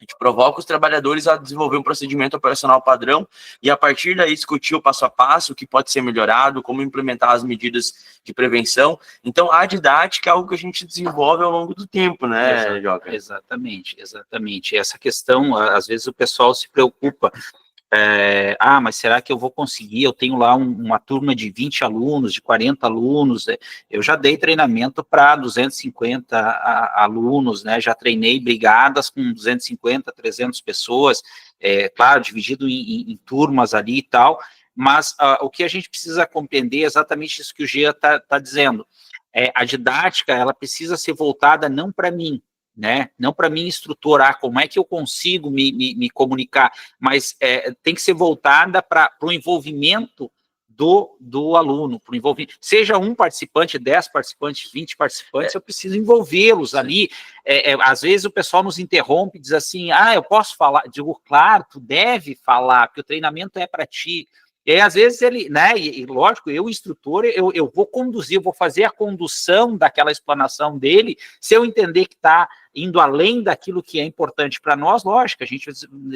A gente provoca os trabalhadores a desenvolver um procedimento operacional padrão e, a partir daí, discutir o passo a passo, o que pode ser melhorado, como implementar as medidas de prevenção. Então, a didática é algo que a gente desenvolve ao longo do tempo, né, Joca? Exatamente. Essa questão, às vezes, o pessoal se preocupa. Mas será que eu vou conseguir? Eu tenho lá uma turma de 20 alunos, de 40 alunos, eu já dei treinamento para 250 alunos, né? Já treinei brigadas com 250, 300 pessoas, claro, dividido em turmas ali e tal, mas o que a gente precisa compreender é exatamente isso que o Gia está dizendo. A didática, ela precisa ser voltada não para mim, né? Não para mim, instrutor, como é que eu consigo me comunicar, mas tem que ser voltada para o envolvimento do aluno, pro envolvimento, seja um participante, 10 participantes, 20 participantes, eu preciso envolvê-los ali. Às vezes o pessoal nos interrompe e diz assim, eu posso falar? Digo, claro, tu deve falar, porque o treinamento é para ti. E aí, às vezes, ele, né, e lógico, eu, instrutor, eu vou conduzir, eu vou fazer a condução daquela explanação dele, se eu entender que está indo além daquilo que é importante para nós, lógico, a gente,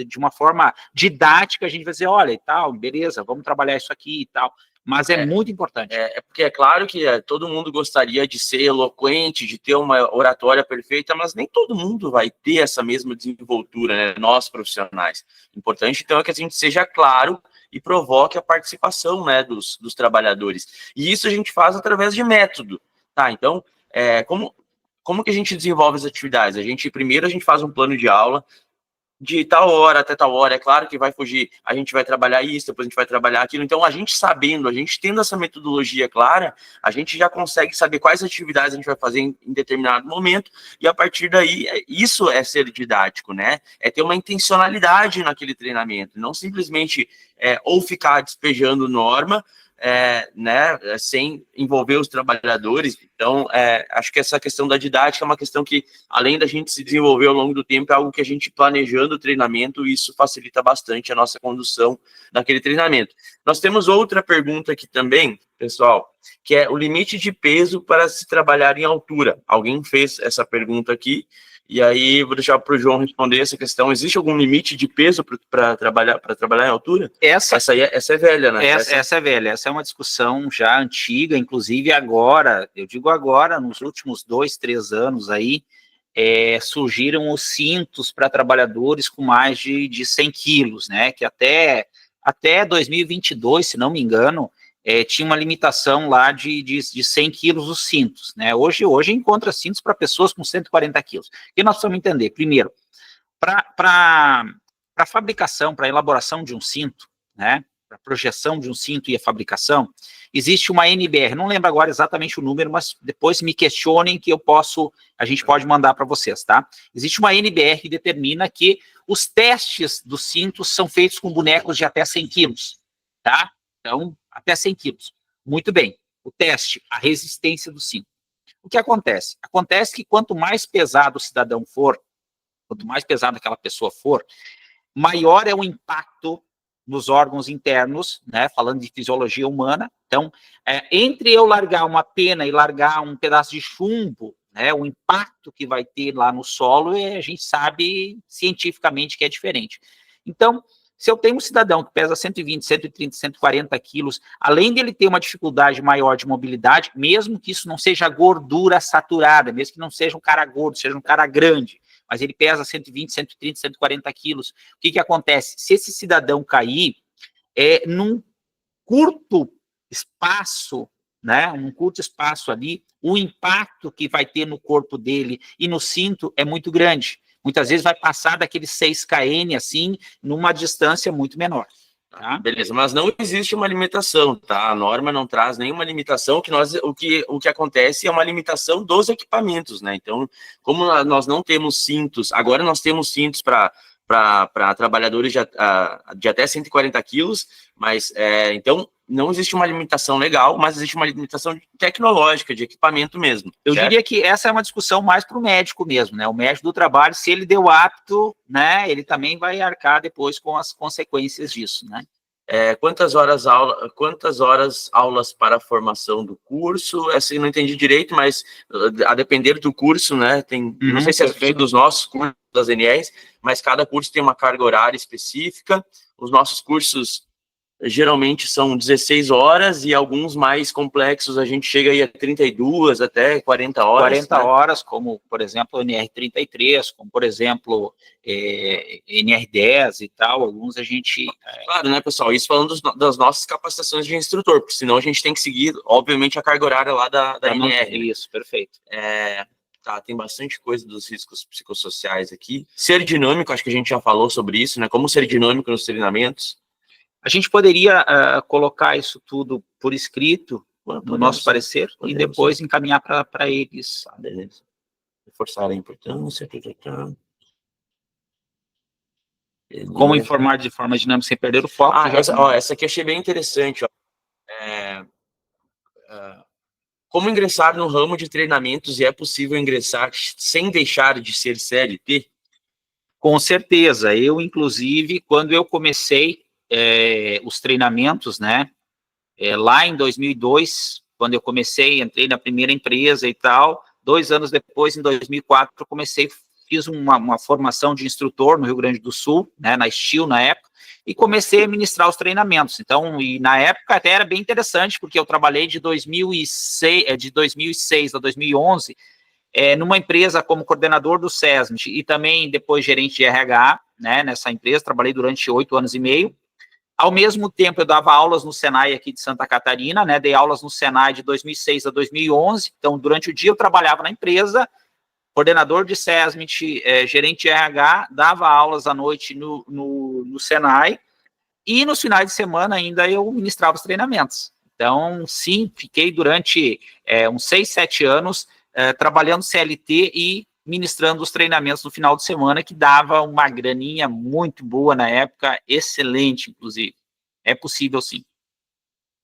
de uma forma didática, a gente vai dizer, olha, e tal, beleza, vamos trabalhar isso aqui e tal, mas é muito importante. Porque é claro que todo mundo gostaria de ser eloquente, de ter uma oratória perfeita, mas nem todo mundo vai ter essa mesma desenvoltura, né, nós profissionais. O importante, então, é que a gente seja claro e provoque a participação, né, dos trabalhadores. E isso a gente faz através de método, tá? Então, como que a gente desenvolve as atividades? Primeiro a gente faz um plano de aula, de tal hora até tal hora, é claro que vai fugir, a gente vai trabalhar isso, depois a gente vai trabalhar aquilo, então a gente tendo essa metodologia clara, a gente já consegue saber quais atividades a gente vai fazer em determinado momento, e a partir daí, isso é ser didático, né? É ter uma intencionalidade naquele treinamento, não simplesmente ou ficar despejando norma, né, sem envolver os trabalhadores. Então, acho que essa questão da didática é uma questão que, além da gente se desenvolver ao longo do tempo, é algo que a gente, planejando o treinamento, isso facilita bastante a nossa condução daquele treinamento. Nós temos outra pergunta aqui também, pessoal, que é o limite de peso para se trabalhar em altura. Alguém fez essa pergunta aqui, e aí vou deixar para o João responder essa questão. Existe algum limite de peso para trabalhar em altura? Essa é velha, né? Essa é velha, essa é uma discussão já antiga, inclusive agora, eu digo agora, nos últimos 2, 3 anos aí, surgiram os cintos para trabalhadores com mais de 100 quilos, né? Que até 2022, se não me engano, tinha uma limitação lá de 100 quilos os cintos, né? Hoje encontra cintos para pessoas com 140 quilos. O que nós precisamos entender? Primeiro, para a fabricação, para a elaboração de um cinto, né? Para a projeção de um cinto e a fabricação, existe uma NBR, não lembro agora exatamente o número, mas depois me questionem que a gente pode mandar para vocês, tá? Existe uma NBR que determina que os testes dos cintos são feitos com bonecos de até 100 quilos, tá? Então, até 100 quilos. Muito bem. O teste, a resistência do cinto. O que acontece? Acontece que quanto mais pesado o cidadão for, quanto mais pesado aquela pessoa for, maior é o impacto nos órgãos internos, né, falando de fisiologia humana. Então, entre eu largar uma pena e largar um pedaço de chumbo, né, o impacto que vai ter lá no solo, a gente sabe cientificamente que é diferente. Então, se eu tenho um cidadão que pesa 120, 130, 140 quilos, além dele ter uma dificuldade maior de mobilidade, mesmo que isso não seja gordura saturada, mesmo que não seja um cara gordo, seja um cara grande, mas ele pesa 120, 130, 140 quilos, o que acontece? Se esse cidadão cair, num curto espaço, né, um curto espaço ali, o impacto que vai ter no corpo dele e no cinto é muito grande. Muitas vezes vai passar daqueles 6 kN, assim, numa distância muito menor. Tá? Beleza, mas não existe uma limitação, tá? A norma não traz nenhuma limitação, o que acontece é uma limitação dos equipamentos, né? Então, como nós não temos cintos, agora nós temos cintos para trabalhadores de até 140 quilos, mas, então, não existe uma limitação legal, mas existe uma limitação tecnológica, de equipamento mesmo. Eu diria que essa é uma discussão mais para o médico mesmo, né? O médico do trabalho, se ele deu apto, né, ele também vai arcar depois com as consequências disso, né? Quantas horas aulas para a formação do curso? Essa eu não entendi direito, mas a depender do curso, né? Não sei se é feito dos nossos cursos das NRs, mas cada curso tem uma carga horária específica. Os nossos cursos geralmente são 16 horas e alguns mais complexos a gente chega aí a 32, até 40 horas. 40 né? horas, como, por exemplo, o NR33, como, por exemplo, NR10 e tal, alguns a gente... Claro, né, pessoal, isso falando das nossas capacitações de instrutor, porque senão a gente tem que seguir, obviamente, a carga horária lá da NR. Isso, perfeito. Tá, tem bastante coisa dos riscos psicossociais aqui. Ser dinâmico, acho que a gente já falou sobre isso, né, como ser dinâmico nos treinamentos. A gente poderia colocar isso tudo por escrito, no nosso parecer, e depois encaminhar para eles. Beleza. Reforçar a importância. Como informar de forma dinâmica sem perder o foco. Essa aqui eu achei bem interessante. Ó. Como ingressar no ramo de treinamentos e é possível ingressar sem deixar de ser CLT? Com certeza. Eu, inclusive, quando eu comecei os treinamentos, né, lá em 2002, quando eu comecei, entrei na primeira empresa e tal, 2 anos depois, em 2004, eu fiz uma formação de instrutor no Rio Grande do Sul, né, na Steel, na época, e comecei a ministrar os treinamentos. Então, e na época até era bem interessante, porque eu trabalhei de 2006 a 2011, numa empresa como coordenador do SESMIT e também depois gerente de RH, né, nessa empresa, trabalhei durante 8 anos e meio. Ao mesmo tempo, eu dava aulas no Senai aqui de Santa Catarina, né, dei aulas no Senai de 2006 a 2011, então, durante o dia eu trabalhava na empresa, coordenador de SESMIT, gerente de RH, dava aulas à noite no Senai, e nos finais de semana ainda eu ministrava os treinamentos. Então, sim, fiquei durante uns 6, 7 anos trabalhando CLT e ministrando os treinamentos no final de semana, que dava uma graninha muito boa na época, excelente, inclusive. É possível, sim.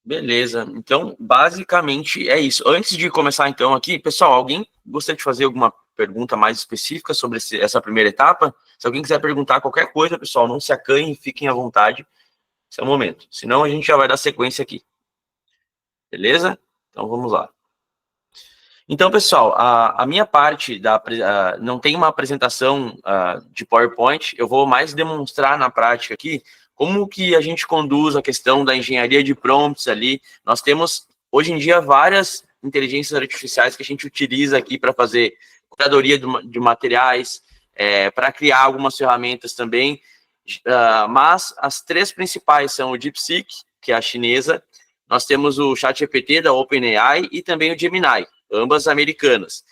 Beleza, então, basicamente é isso. Antes de começar, então, aqui, pessoal, alguém gostaria de fazer alguma pergunta mais específica sobre essa primeira etapa? Se alguém quiser perguntar qualquer coisa, pessoal, não se acanhem, fiquem à vontade. Esse é o momento. Senão, a gente já vai dar sequência aqui. Beleza? Então, vamos lá. Então, pessoal, a minha parte não tem uma apresentação de PowerPoint, eu vou mais demonstrar na prática aqui como que a gente conduz a questão da engenharia de prompts ali. Nós temos, hoje em dia, várias inteligências artificiais que a gente utiliza aqui para fazer curadoria de materiais, para criar algumas ferramentas também, mas as 3 principais são o DeepSeek, que é a chinesa, nós temos o ChatGPT da OpenAI e também o Gemini, ambas americanas.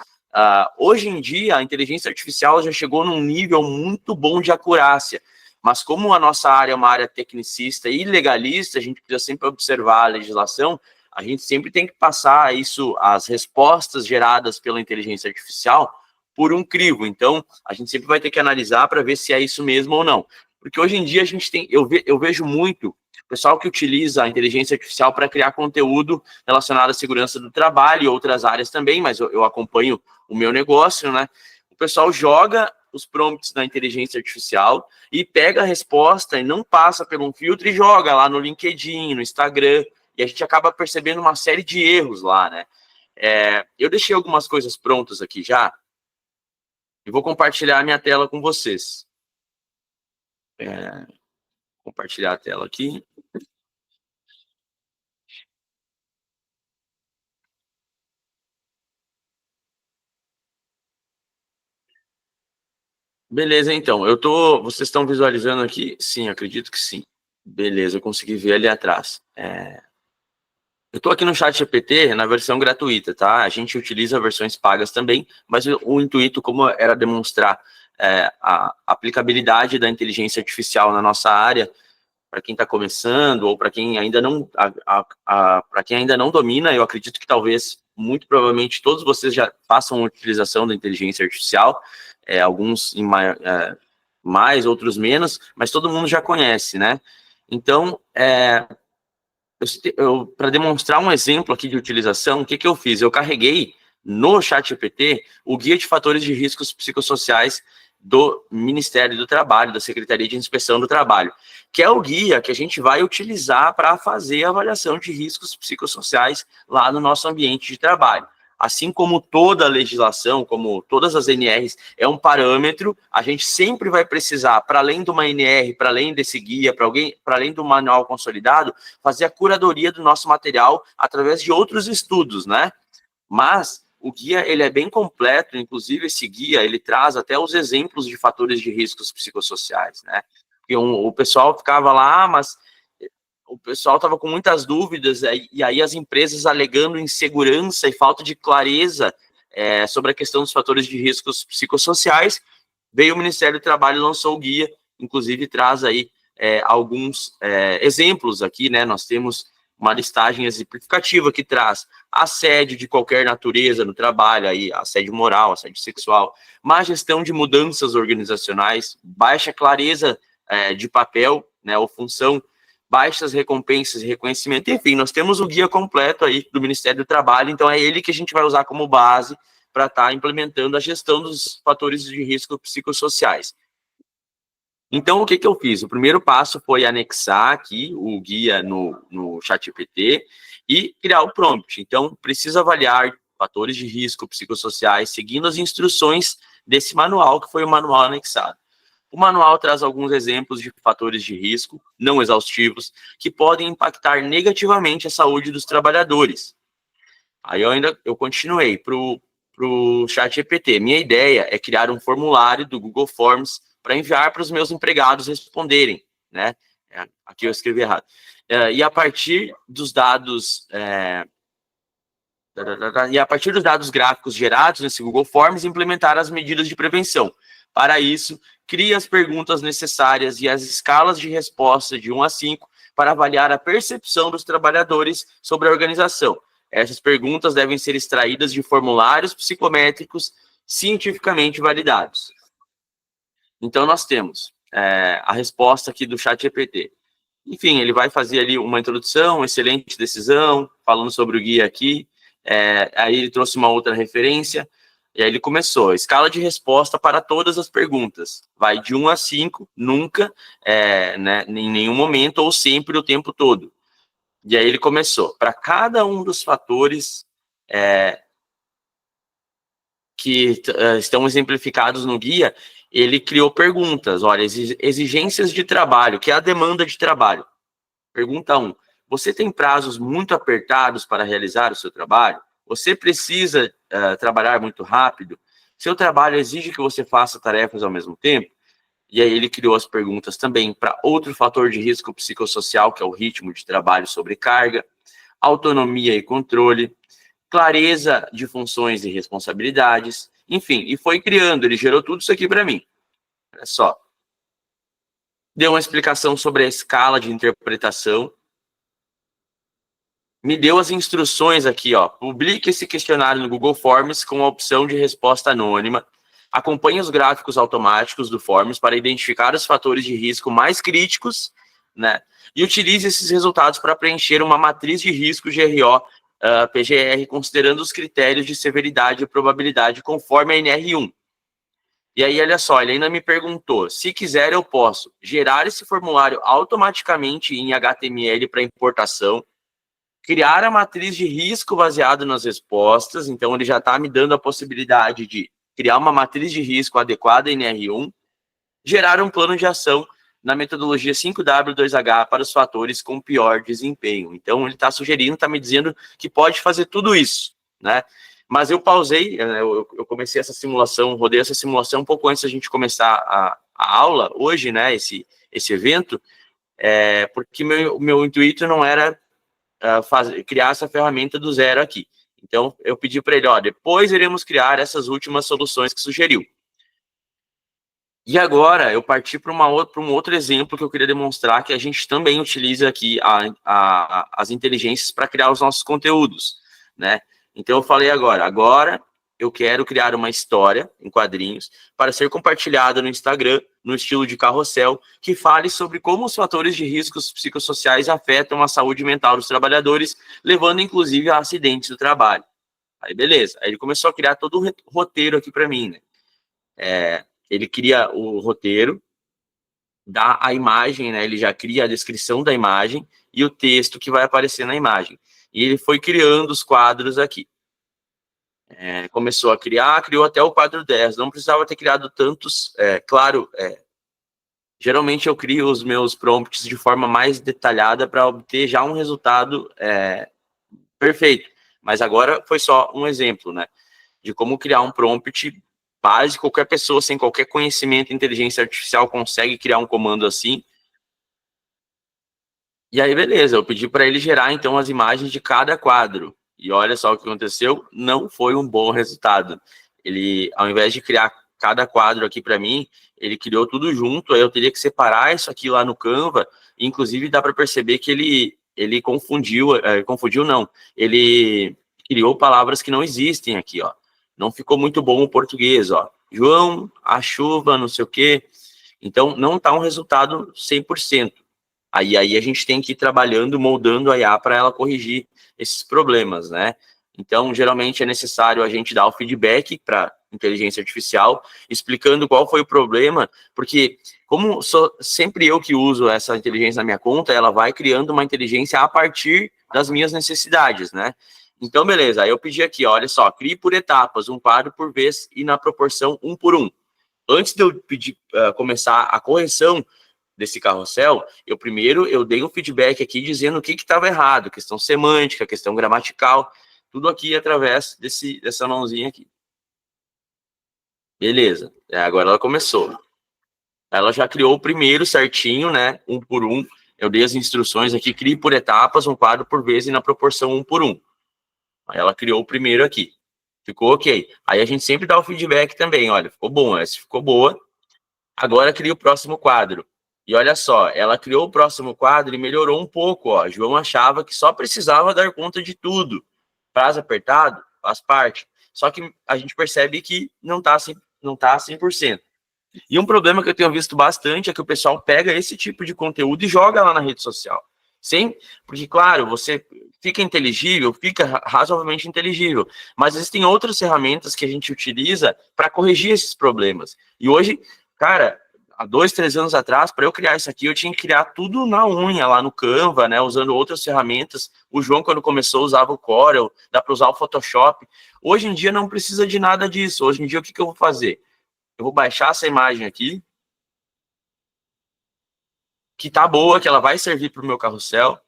Hoje em dia, a inteligência artificial já chegou num nível muito bom de acurácia, mas como a nossa área é uma área tecnicista e legalista, a gente precisa sempre observar a legislação, a gente sempre tem que passar isso, as respostas geradas pela inteligência artificial, por um crivo. Então, a gente sempre vai ter que analisar para ver se é isso mesmo ou não. Porque hoje em dia a gente tem, eu vejo muito pessoal que utiliza a inteligência artificial para criar conteúdo relacionado à segurança do trabalho e outras áreas também, mas eu acompanho o meu negócio, né? O pessoal joga os prompts da inteligência artificial e pega a resposta e não passa por um filtro e joga lá no LinkedIn, no Instagram, e a gente acaba percebendo uma série de erros lá, né? Eu deixei algumas coisas prontas aqui já, e vou compartilhar a minha tela com vocês. Compartilhar a tela aqui. Beleza, então. Vocês estão visualizando aqui? Sim, acredito que sim. Beleza, eu consegui ver ali atrás. Eu estou aqui no ChatGPT na versão gratuita, tá? A gente utiliza versões pagas também, mas o intuito, como era demonstrar a aplicabilidade da inteligência artificial na nossa área, para quem está começando ou para quem ainda não para quem ainda não domina, eu acredito que talvez, muito provavelmente, todos vocês já façam a utilização da inteligência artificial, alguns em mais, outros menos, mas todo mundo já conhece, né? Então, para demonstrar um exemplo aqui de utilização, o que eu fiz? Eu carreguei no ChatGPT o Guia de Fatores de Riscos Psicossociais do Ministério do Trabalho, da Secretaria de Inspeção do Trabalho, que é o guia que a gente vai utilizar para fazer a avaliação de riscos psicossociais lá no nosso ambiente de trabalho. Assim como toda a legislação, como todas as NRs, é um parâmetro, a gente sempre vai precisar, para além de uma NR, para além desse guia, para além do manual consolidado, fazer a curadoria do nosso material através de outros estudos, né? Mas o guia, ele é bem completo, inclusive esse guia, ele traz até os exemplos de fatores de riscos psicossociais, né? Porque o pessoal ficava lá, mas o pessoal estava com muitas dúvidas, e aí as empresas alegando insegurança e falta de clareza sobre a questão dos fatores de riscos psicossociais, veio o Ministério do Trabalho e lançou o guia, inclusive traz aí alguns exemplos aqui, né? Nós temos uma listagem exemplificativa que traz assédio de qualquer natureza no trabalho, aí, assédio moral, assédio sexual, má gestão de mudanças organizacionais, baixa clareza de papel, né, ou função, baixas recompensas e reconhecimento, enfim, nós temos o guia completo aí do Ministério do Trabalho, então é ele que a gente vai usar como base para estar implementando a gestão dos fatores de risco psicossociais. Então, o que eu fiz? O primeiro passo foi anexar aqui o guia no ChatGPT e criar o prompt. Então, precisa avaliar fatores de risco psicossociais seguindo as instruções desse manual, que foi o manual anexado. O manual traz alguns exemplos de fatores de risco, não exaustivos, que podem impactar negativamente a saúde dos trabalhadores. Aí eu continuei para o ChatGPT. Minha ideia é criar um formulário do Google Forms para enviar para os meus empregados responderem, né? Aqui eu escrevi errado. E a partir dos dados gráficos gerados nesse Google Forms, implementar as medidas de prevenção. Para isso, crie as perguntas necessárias e as escalas de resposta de 1 a 5 para avaliar a percepção dos trabalhadores sobre a organização. Essas perguntas devem ser extraídas de formulários psicométricos cientificamente validados. Então, nós temos a resposta aqui do ChatGPT. Enfim, ele vai fazer ali uma introdução, excelente decisão, falando sobre o guia aqui. Aí ele trouxe uma outra referência, e aí ele começou. Escala de resposta para todas as perguntas. Vai de 1 a 5, nunca, né, em nenhum momento, ou sempre, o tempo todo. E aí ele começou. Para cada um dos fatores que estão exemplificados no guia, ele criou perguntas. Olha, exigências de trabalho, que é a demanda de trabalho. Pergunta 1. Você tem prazos muito apertados para realizar o seu trabalho? Você precisa trabalhar muito rápido? Seu trabalho exige que você faça tarefas ao mesmo tempo? E aí ele criou as perguntas também para outro fator de risco psicossocial, que é o ritmo de trabalho, sobrecarga. autonomia e controle, clareza de funções e responsabilidades, enfim, e foi criando, ele gerou tudo isso aqui para mim. Olha só. Deu uma explicação sobre a escala de interpretação, me deu as instruções aqui, ó, publique esse questionário no Google Forms com a opção de resposta anônima, acompanhe os gráficos automáticos do Forms para identificar os fatores de risco mais críticos, né, e utilize esses resultados para preencher uma matriz de risco GRO, PGR, considerando os critérios de severidade e probabilidade conforme a NR1. E aí, olha só, ele ainda me perguntou, se quiser eu posso gerar esse formulário automaticamente em HTML para importação, criar a matriz de risco baseado nas respostas, então ele já está me dando a possibilidade de criar uma matriz de risco adequada em NR1, gerar um plano de ação na metodologia 5W2H para os fatores com pior desempenho. Então ele está sugerindo, está me dizendo que pode fazer tudo isso, né? Mas eu pausei, eu comecei essa simulação, rodei essa simulação um pouco antes da gente começar a aula hoje, né, esse evento, porque meu intuito não era criar essa ferramenta do zero aqui. Então, eu pedi para ele, ó, depois iremos criar essas últimas soluções que sugeriu. E agora, eu parti para um outro exemplo que eu queria demonstrar que a gente também utiliza aqui as inteligências para criar os nossos conteúdos, né? Então, eu falei agora eu quero criar uma história em quadrinhos para ser compartilhada no Instagram, no estilo de carrossel, que fale sobre como os fatores de riscos psicossociais afetam a saúde mental dos trabalhadores, levando inclusive a acidentes do trabalho. Aí, beleza. Aí ele começou a criar todo o roteiro aqui para mim, né? Ele cria o roteiro, dá a imagem, né? Ele já cria a descrição da imagem e o texto que vai aparecer na imagem. E ele foi criando os quadros aqui. Começou a criar, criou até o quadro 10. Não precisava ter criado tantos, claro, geralmente eu crio os meus prompts de forma mais detalhada para obter já um resultado perfeito. Mas agora foi só um exemplo, né, de como criar um prompt básico. Qualquer pessoa sem qualquer conhecimento em inteligência artificial consegue criar um comando assim. E aí, beleza, eu pedi para ele gerar, então, as imagens de cada quadro. E olha só o que aconteceu, não foi um bom resultado. Ele, ao invés de criar cada quadro aqui para mim, ele criou tudo junto, aí eu teria que separar isso aqui lá no Canva, inclusive dá para perceber que ele confundiu não, ele criou palavras que não existem aqui, ó. Não ficou muito bom o português, ó. João, a chuva, não sei o quê. Então, não está um resultado 100%. Aí a gente tem que ir trabalhando, moldando a IA para ela corrigir esses problemas, né? Então, geralmente é necessário a gente dar o feedback para inteligência artificial, explicando qual foi o problema, porque como sou sempre eu que uso essa inteligência na minha conta, ela vai criando uma inteligência a partir das minhas necessidades, né? Então, beleza, aí eu pedi aqui, ó, olha só, crie por etapas, um quadro por vez e na proporção 1 por 1. Antes de eu pedir, começar a correção desse carrossel, eu dei um feedback aqui dizendo o que estava errado, questão semântica, questão gramatical, tudo aqui através dessa mãozinha aqui. Beleza, agora ela começou. Ela já criou o primeiro certinho, né, 1 por 1. Eu dei as instruções aqui, crie por etapas, um quadro por vez e na proporção 1 por 1. Aí ela criou o primeiro aqui. Ficou ok. Aí a gente sempre dá o feedback também, olha, ficou bom, essa ficou boa. Agora cria o próximo quadro. E olha só, ela criou o próximo quadro e melhorou um pouco, ó. João achava que só precisava dar conta de tudo. Prazo apertado, faz parte. Só que a gente percebe que não tá 100%. E um problema que eu tenho visto bastante é que o pessoal pega esse tipo de conteúdo e joga lá na rede social. Porque, claro, você fica inteligível, fica razoavelmente inteligível, mas existem outras ferramentas que a gente utiliza para corrigir esses problemas. E hoje, cara, há 2, 3 anos atrás, para eu criar isso aqui, eu tinha que criar tudo na unha, lá no Canva, né, usando outras ferramentas. O João, quando começou, usava o Corel, dá para usar o Photoshop. Hoje em dia não precisa de nada disso. Hoje em dia, o que eu vou fazer? Eu vou baixar essa imagem aqui, que tá boa, que ela vai servir para o meu carrossel,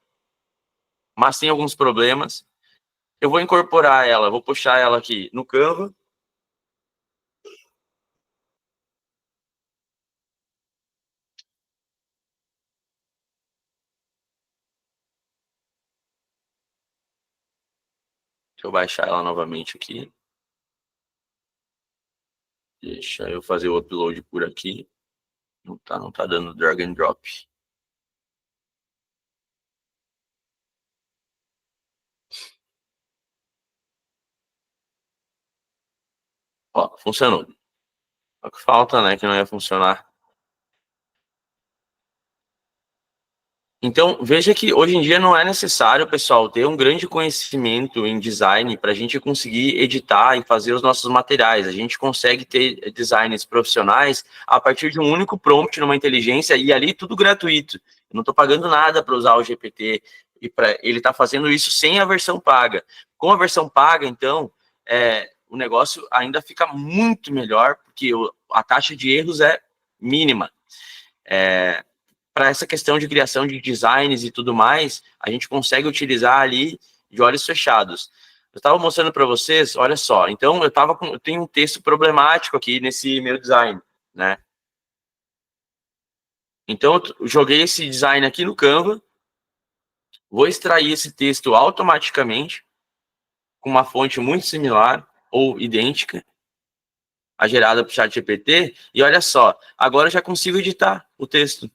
mas tem alguns problemas. Eu vou incorporar ela, vou puxar ela aqui no Canva. Deixa eu baixar ela novamente aqui. Deixa eu fazer o upload por aqui. Não tá dando drag and drop. Ó, funcionou. O que falta, né, que não ia funcionar. Então, veja que hoje em dia não é necessário, pessoal, ter um grande conhecimento em design para a gente conseguir editar e fazer os nossos materiais. A gente consegue ter designers profissionais a partir de um único prompt numa inteligência e ali tudo gratuito. Eu não estou pagando nada para usar o GPT e ele está fazendo isso sem a versão paga. Com a versão paga, então, o negócio ainda fica muito melhor, porque a taxa de erros é mínima. Para essa questão de criação de designs e tudo mais, a gente consegue utilizar ali de olhos fechados. Eu estava mostrando para vocês, olha só, então eu tenho um texto problemático aqui nesse meu design, né? Então eu joguei esse design aqui no Canva, vou extrair esse texto automaticamente com uma fonte muito similar ou idêntica a gerada por ChatGPT, e olha só, agora eu já consigo editar o texto.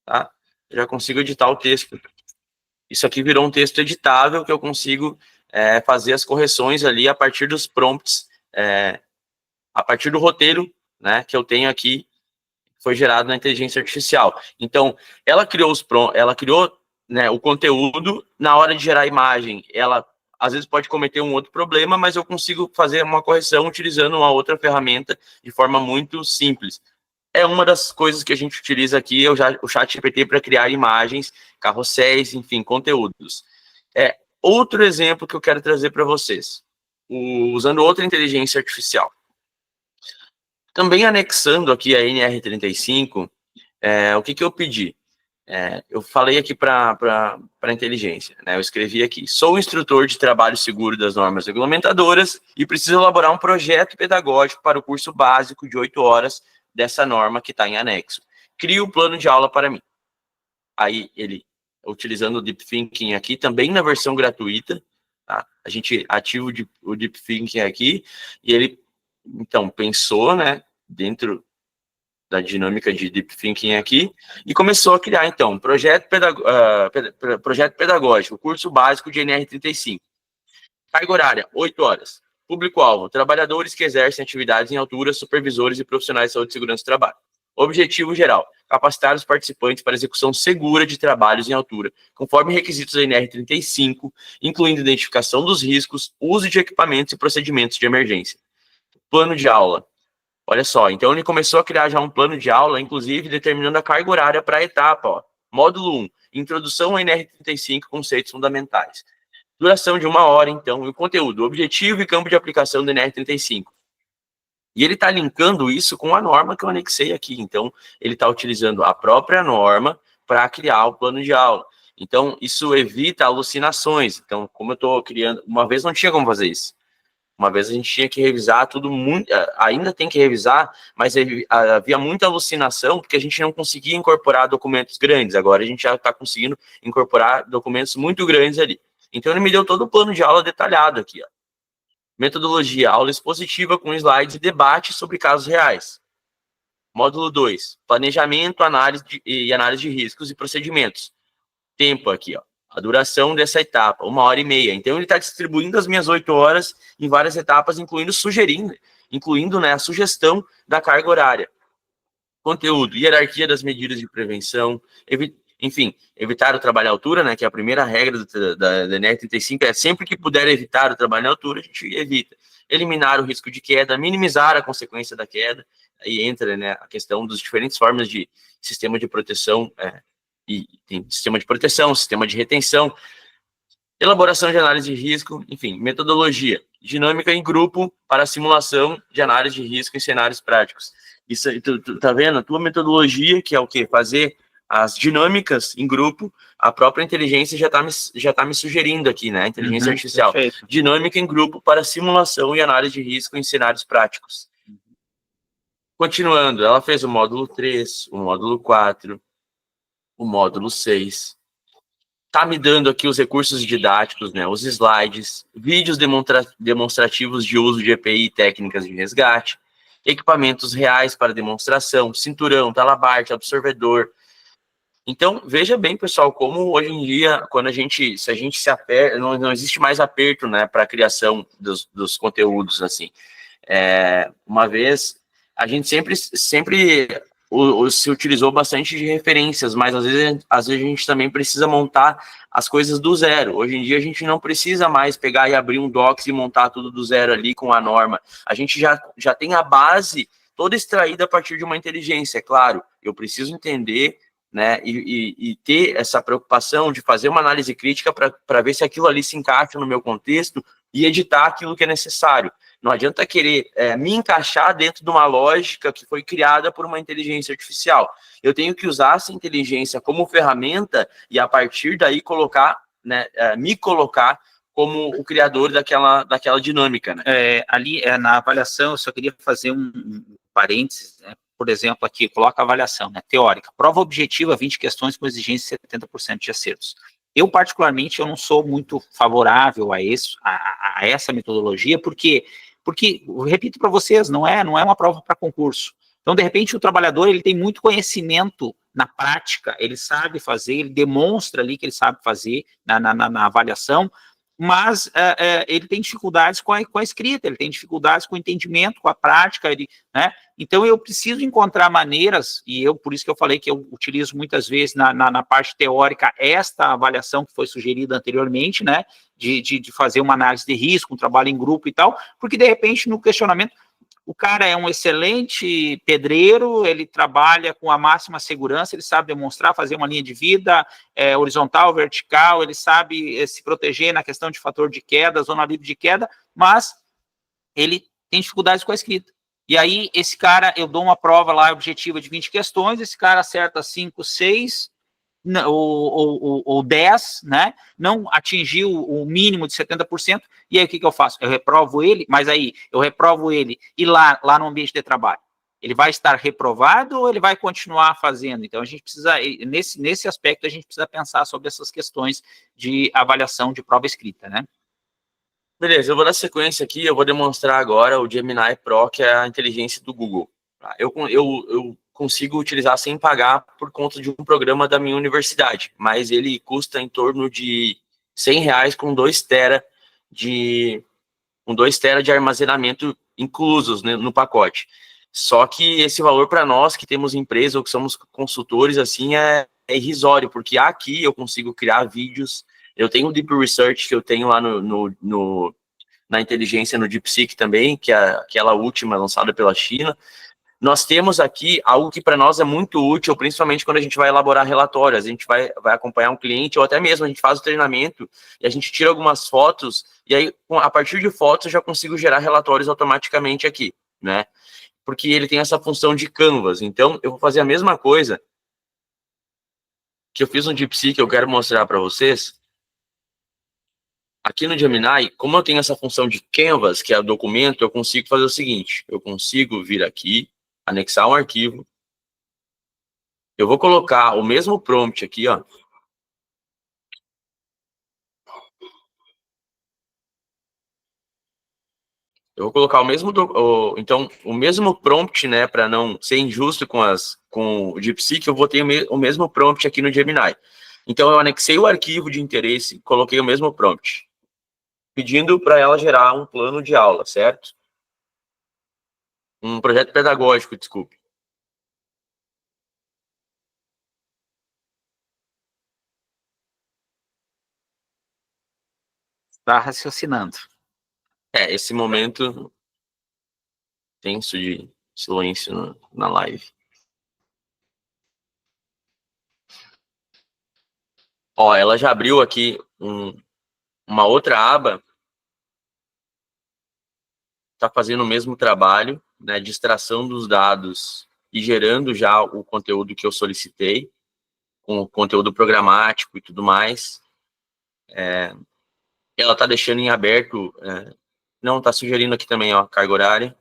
Tá? Eu já consigo editar o texto. Isso aqui virou um texto editável que eu consigo fazer as correções ali a partir dos prompts, a partir do roteiro, né, que eu tenho aqui, foi gerado na inteligência artificial. Então, ela criou né, o conteúdo, na hora de gerar a imagem, ela às vezes pode cometer um outro problema, mas eu consigo fazer uma correção utilizando uma outra ferramenta de forma muito simples. É uma das coisas que a gente utiliza aqui, o ChatGPT, para criar imagens, carrosséis, enfim, conteúdos. Outro exemplo que eu quero trazer para vocês, usando outra inteligência artificial. Também anexando aqui a NR35, o que eu pedi? Eu falei aqui para a inteligência, né? Eu escrevi aqui: sou instrutor de trabalho seguro das normas regulamentadoras e preciso elaborar um projeto pedagógico para o curso básico de 8 horas dessa norma que está em anexo. Cria o plano de aula para mim. Aí ele, utilizando o Deep Thinking aqui, também na versão gratuita, tá? A gente ativa o Deep Thinking aqui, e ele, então, pensou, né, dentro da dinâmica de Deep Thinking aqui, e começou a criar, então, projeto pedagógico, curso básico de NR35. Carga horária, 8 horas. Público-alvo, trabalhadores que exercem atividades em altura, supervisores e profissionais de saúde e segurança do trabalho. Objetivo geral, capacitar os participantes para execução segura de trabalhos em altura, conforme requisitos da NR35, incluindo identificação dos riscos, uso de equipamentos e procedimentos de emergência. Plano de aula. Olha só, então ele começou a criar já um plano de aula, inclusive determinando a carga horária para a etapa. Ó. Módulo 1, introdução ao NR35, conceitos fundamentais. Duração de 1 hora, então, e o conteúdo, objetivo e campo de aplicação do NR35. E ele está linkando isso com a norma que eu anexei aqui. Então, ele está utilizando a própria norma para criar o plano de aula. Então, isso evita alucinações. Então, como eu estou criando... Uma vez não tinha como fazer isso. Uma vez a gente tinha que revisar tudo muito... Ainda tem que revisar, mas havia muita alucinação porque a gente não conseguia incorporar documentos grandes. Agora a gente já está conseguindo incorporar documentos muito grandes ali. Então, ele me deu todo o plano de aula detalhado aqui, ó. Metodologia, aula expositiva com slides e debate sobre casos reais. Módulo 2, planejamento, análise de riscos e procedimentos. Tempo aqui, ó. A duração dessa etapa, 1h30. Então, ele está distribuindo as minhas 8 horas em várias etapas, incluindo né, a sugestão da carga horária. Conteúdo, hierarquia das medidas de prevenção, enfim, evitar o trabalho à altura, né, que é a primeira regra da NR35, sempre que puder evitar o trabalho à altura, a gente evita. Eliminar o risco de queda, minimizar a consequência da queda, aí entra, né, a questão das diferentes formas de sistema de proteção, e tem sistema de proteção, sistema de retenção, elaboração de análise de risco, enfim, metodologia, dinâmica em grupo para simulação de análise de risco em cenários práticos. Isso aí, tu tá vendo? A tua metodologia, que é o quê? Fazer as dinâmicas em grupo, a própria inteligência já tá me sugerindo aqui, né? Inteligência artificial. Perfeito. Dinâmica em grupo para simulação e análise de risco em cenários práticos. Continuando, ela fez o módulo 3, o módulo 4, o módulo 6. tá me dando aqui os recursos didáticos, né, os slides, vídeos demonstrativos de uso de EPI e técnicas de resgate, equipamentos reais para demonstração, cinturão, talabarte, absorvedor. Então, veja bem, pessoal, como hoje em dia, quando se a gente se aperta, não existe mais aperto, né, para a criação dos conteúdos, assim. Uma vez, a gente sempre se utilizou bastante de referências, mas às vezes a gente também precisa montar as coisas do zero. Hoje em dia a gente não precisa mais pegar e abrir um docs e montar tudo do zero ali com a norma. A gente já tem a base toda extraída a partir de uma inteligência, é claro. Eu preciso entender, né, e ter essa preocupação de fazer uma análise crítica para ver se aquilo ali se encaixa no meu contexto e editar aquilo que é necessário. Não adianta querer me encaixar dentro de uma lógica que foi criada por uma inteligência artificial. Eu tenho que usar essa inteligência como ferramenta e, a partir daí, colocar, né, me colocar como o criador daquela dinâmica. Né? Ali, na avaliação, eu só queria fazer um parênteses, né? Por exemplo, aqui, coloca a avaliação, né, teórica. Prova objetiva, 20 questões com exigência de 70% de acertos. Eu, particularmente, eu não sou muito favorável a essa metodologia, porque, eu repito para vocês, não é uma prova para concurso. Então, de repente, o trabalhador, ele tem muito conhecimento na prática, ele sabe fazer, ele demonstra ali que ele sabe fazer na avaliação, mas ele tem dificuldades com a escrita, ele tem dificuldades com o entendimento, com a prática, né? Então, eu preciso encontrar maneiras, e por isso que eu falei que eu utilizo muitas vezes na parte teórica esta avaliação que foi sugerida anteriormente, né, de fazer uma análise de risco, um trabalho em grupo e tal, porque, de repente, no questionamento, o cara é um excelente pedreiro, ele trabalha com a máxima segurança, ele sabe demonstrar, fazer uma linha de vida horizontal, vertical, ele sabe se proteger na questão de fator de queda, zona livre de queda, mas ele tem dificuldades com a escrita. E aí, esse cara, eu dou uma prova lá objetiva de 20 questões, esse cara acerta 5, 6... ou 10, né, não atingiu o mínimo de 70%, e aí o que eu faço? Eu reprovo ele, mas aí eu reprovo ele, e lá no ambiente de trabalho, ele vai estar reprovado ou ele vai continuar fazendo? Então, a gente precisa, nesse aspecto, a gente precisa pensar sobre essas questões de avaliação de prova escrita, né? Beleza, eu vou dar sequência aqui, eu vou demonstrar agora o Gemini Pro, que é a inteligência do Google. Eu consigo utilizar sem pagar por conta de um programa da minha universidade, mas ele custa em torno de R$100 com 2 tera de armazenamento inclusos, né, no pacote. Só que esse valor para nós que temos empresa ou que somos consultores, assim, é irrisório, porque aqui eu consigo criar vídeos, eu tenho o Deep Research que eu tenho lá na inteligência, no DeepSeek também, que é aquela última lançada pela China. Nós temos aqui algo que para nós é muito útil, principalmente quando a gente vai elaborar relatórios, a gente vai acompanhar um cliente, ou até mesmo a gente faz o treinamento, e a gente tira algumas fotos, e aí, a partir de fotos, eu já consigo gerar relatórios automaticamente aqui, né? Porque ele tem essa função de canvas. Então, eu vou fazer a mesma coisa que eu fiz no DeepSeek, que eu quero mostrar para vocês. Aqui no Gemini, como eu tenho essa função de canvas, que é o documento, eu consigo fazer o seguinte, eu consigo vir aqui, anexar um arquivo, eu vou colocar o mesmo prompt aqui, ó. Eu vou colocar o mesmo, então, o mesmo prompt, né, para não ser injusto com o DeepSeek, eu vou ter o mesmo prompt aqui no Gemini. Então, eu anexei o arquivo de interesse, coloquei o mesmo prompt, pedindo para ela gerar um plano de aula, certo? Um projeto pedagógico, desculpe. Está raciocinando. Esse momento tenso de silêncio na live. Ó, ela já abriu aqui uma outra aba. Está fazendo o mesmo trabalho, né, de extração dos dados e gerando já o conteúdo que eu solicitei, com o conteúdo programático e tudo mais. Ela está deixando em aberto, não, está sugerindo aqui também, ó, carga horária.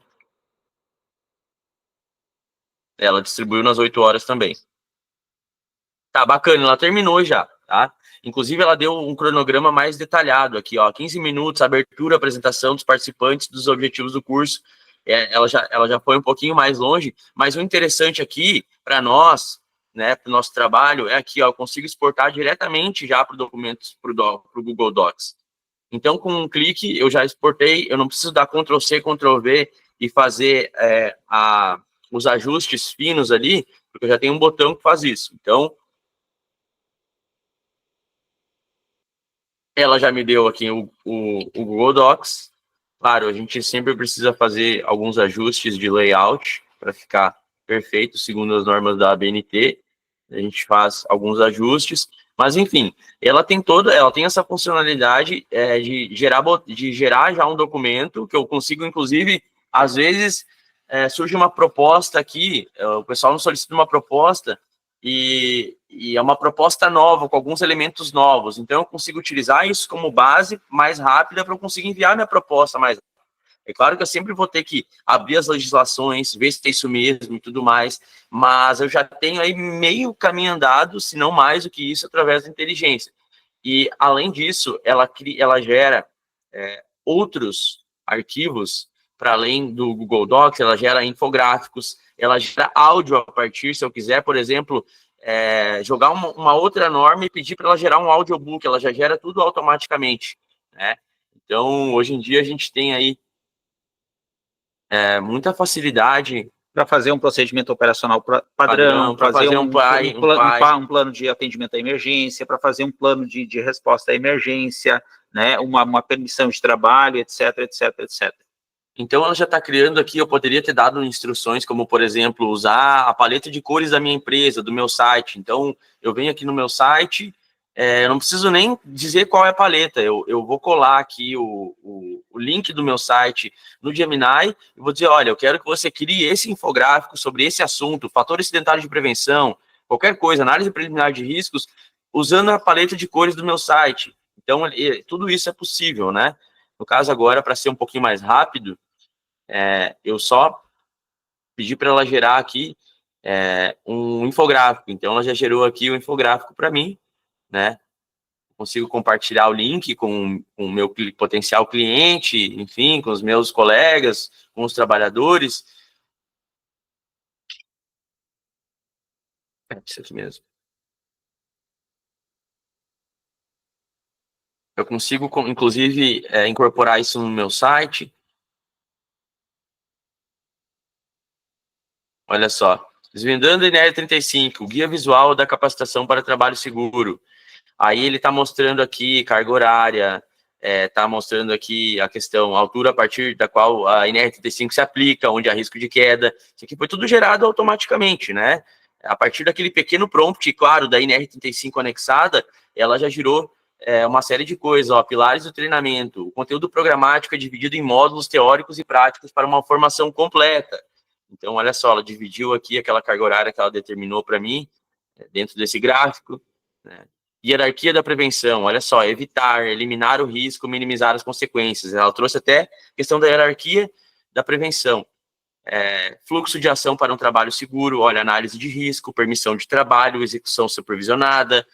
Ela distribuiu nas 8 horas também. Tá, bacana, ela terminou já. tá? Inclusive, ela deu um cronograma mais detalhado aqui, ó, 15 minutos, abertura, apresentação dos participantes, dos objetivos do curso. Ela já foi um pouquinho mais longe, mas o interessante aqui, para nós, né, para o nosso trabalho, é aqui, ó, eu consigo exportar diretamente já para o documento, para o Google Docs. Então, com um clique, eu já exportei, eu não preciso dar Ctrl+C, Ctrl+V e fazer os ajustes finos ali, porque eu já tenho um botão que faz isso. Então, ela já me deu aqui o Google Docs. Claro, a gente sempre precisa fazer alguns ajustes de layout para ficar perfeito, segundo as normas da ABNT. A gente faz alguns ajustes, mas enfim, ela tem essa funcionalidade de gerar já um documento que eu consigo, inclusive, às vezes surge uma proposta aqui, o pessoal nos solicita uma proposta e é uma proposta nova, com alguns elementos novos, então eu consigo utilizar isso como base mais rápida para eu conseguir enviar minha proposta mais rápido. É claro que eu sempre vou ter que abrir as legislações, ver se é isso mesmo e tudo mais, mas eu já tenho aí meio caminho andado, se não mais do que isso, através da inteligência. E, além disso, ela gera outros arquivos, para além do Google Docs, ela gera infográficos, ela gera áudio a partir, se eu quiser, por exemplo, jogar uma outra norma e pedir para ela gerar um audiobook, ela já gera tudo automaticamente, né? Então, hoje em dia, a gente tem aí muita facilidade para fazer um procedimento operacional padrão, para fazer um plano de atendimento à emergência, para fazer um plano de resposta à emergência, né, uma permissão de trabalho, etc, etc, etc. Então, ela já está criando aqui, eu poderia ter dado instruções, como, por exemplo, usar a paleta de cores da minha empresa, do meu site. Então, eu venho aqui no meu site, eu não preciso nem dizer qual é a paleta, eu vou colar aqui o link do meu site no Gemini e vou dizer, olha, eu quero que você crie esse infográfico sobre esse assunto, fator incidentário de prevenção, qualquer coisa, análise preliminar de riscos, usando a paleta de cores do meu site. Então, tudo isso é possível, né? No caso agora, para ser um pouquinho mais rápido, eu só pedi para ela gerar aqui um infográfico. Então, ela já gerou aqui o infográfico para mim, né? Consigo compartilhar o link com o meu potencial cliente, enfim, com os meus colegas, com os trabalhadores. Isso aqui mesmo. Eu consigo, inclusive, incorporar isso no meu site. Olha só. Desvendando a NR35, guia visual da capacitação para trabalho seguro. Aí ele está mostrando aqui carga horária, está mostrando aqui a questão, a altura a partir da qual a NR35 se aplica, onde há risco de queda. Isso aqui foi tudo gerado automaticamente, né? A partir daquele pequeno prompt, claro, da NR35 anexada, ela já gerou uma série de coisas, ó, pilares do treinamento, o conteúdo programático é dividido em módulos teóricos e práticos para uma formação completa. Então, olha só, ela dividiu aqui aquela carga horária que ela determinou para mim, dentro desse gráfico, né? Hierarquia da prevenção, olha só, evitar, eliminar o risco, minimizar as consequências. Ela trouxe até a questão da hierarquia da prevenção. Fluxo de ação para um trabalho seguro, olha, análise de risco, permissão de trabalho, execução supervisionada,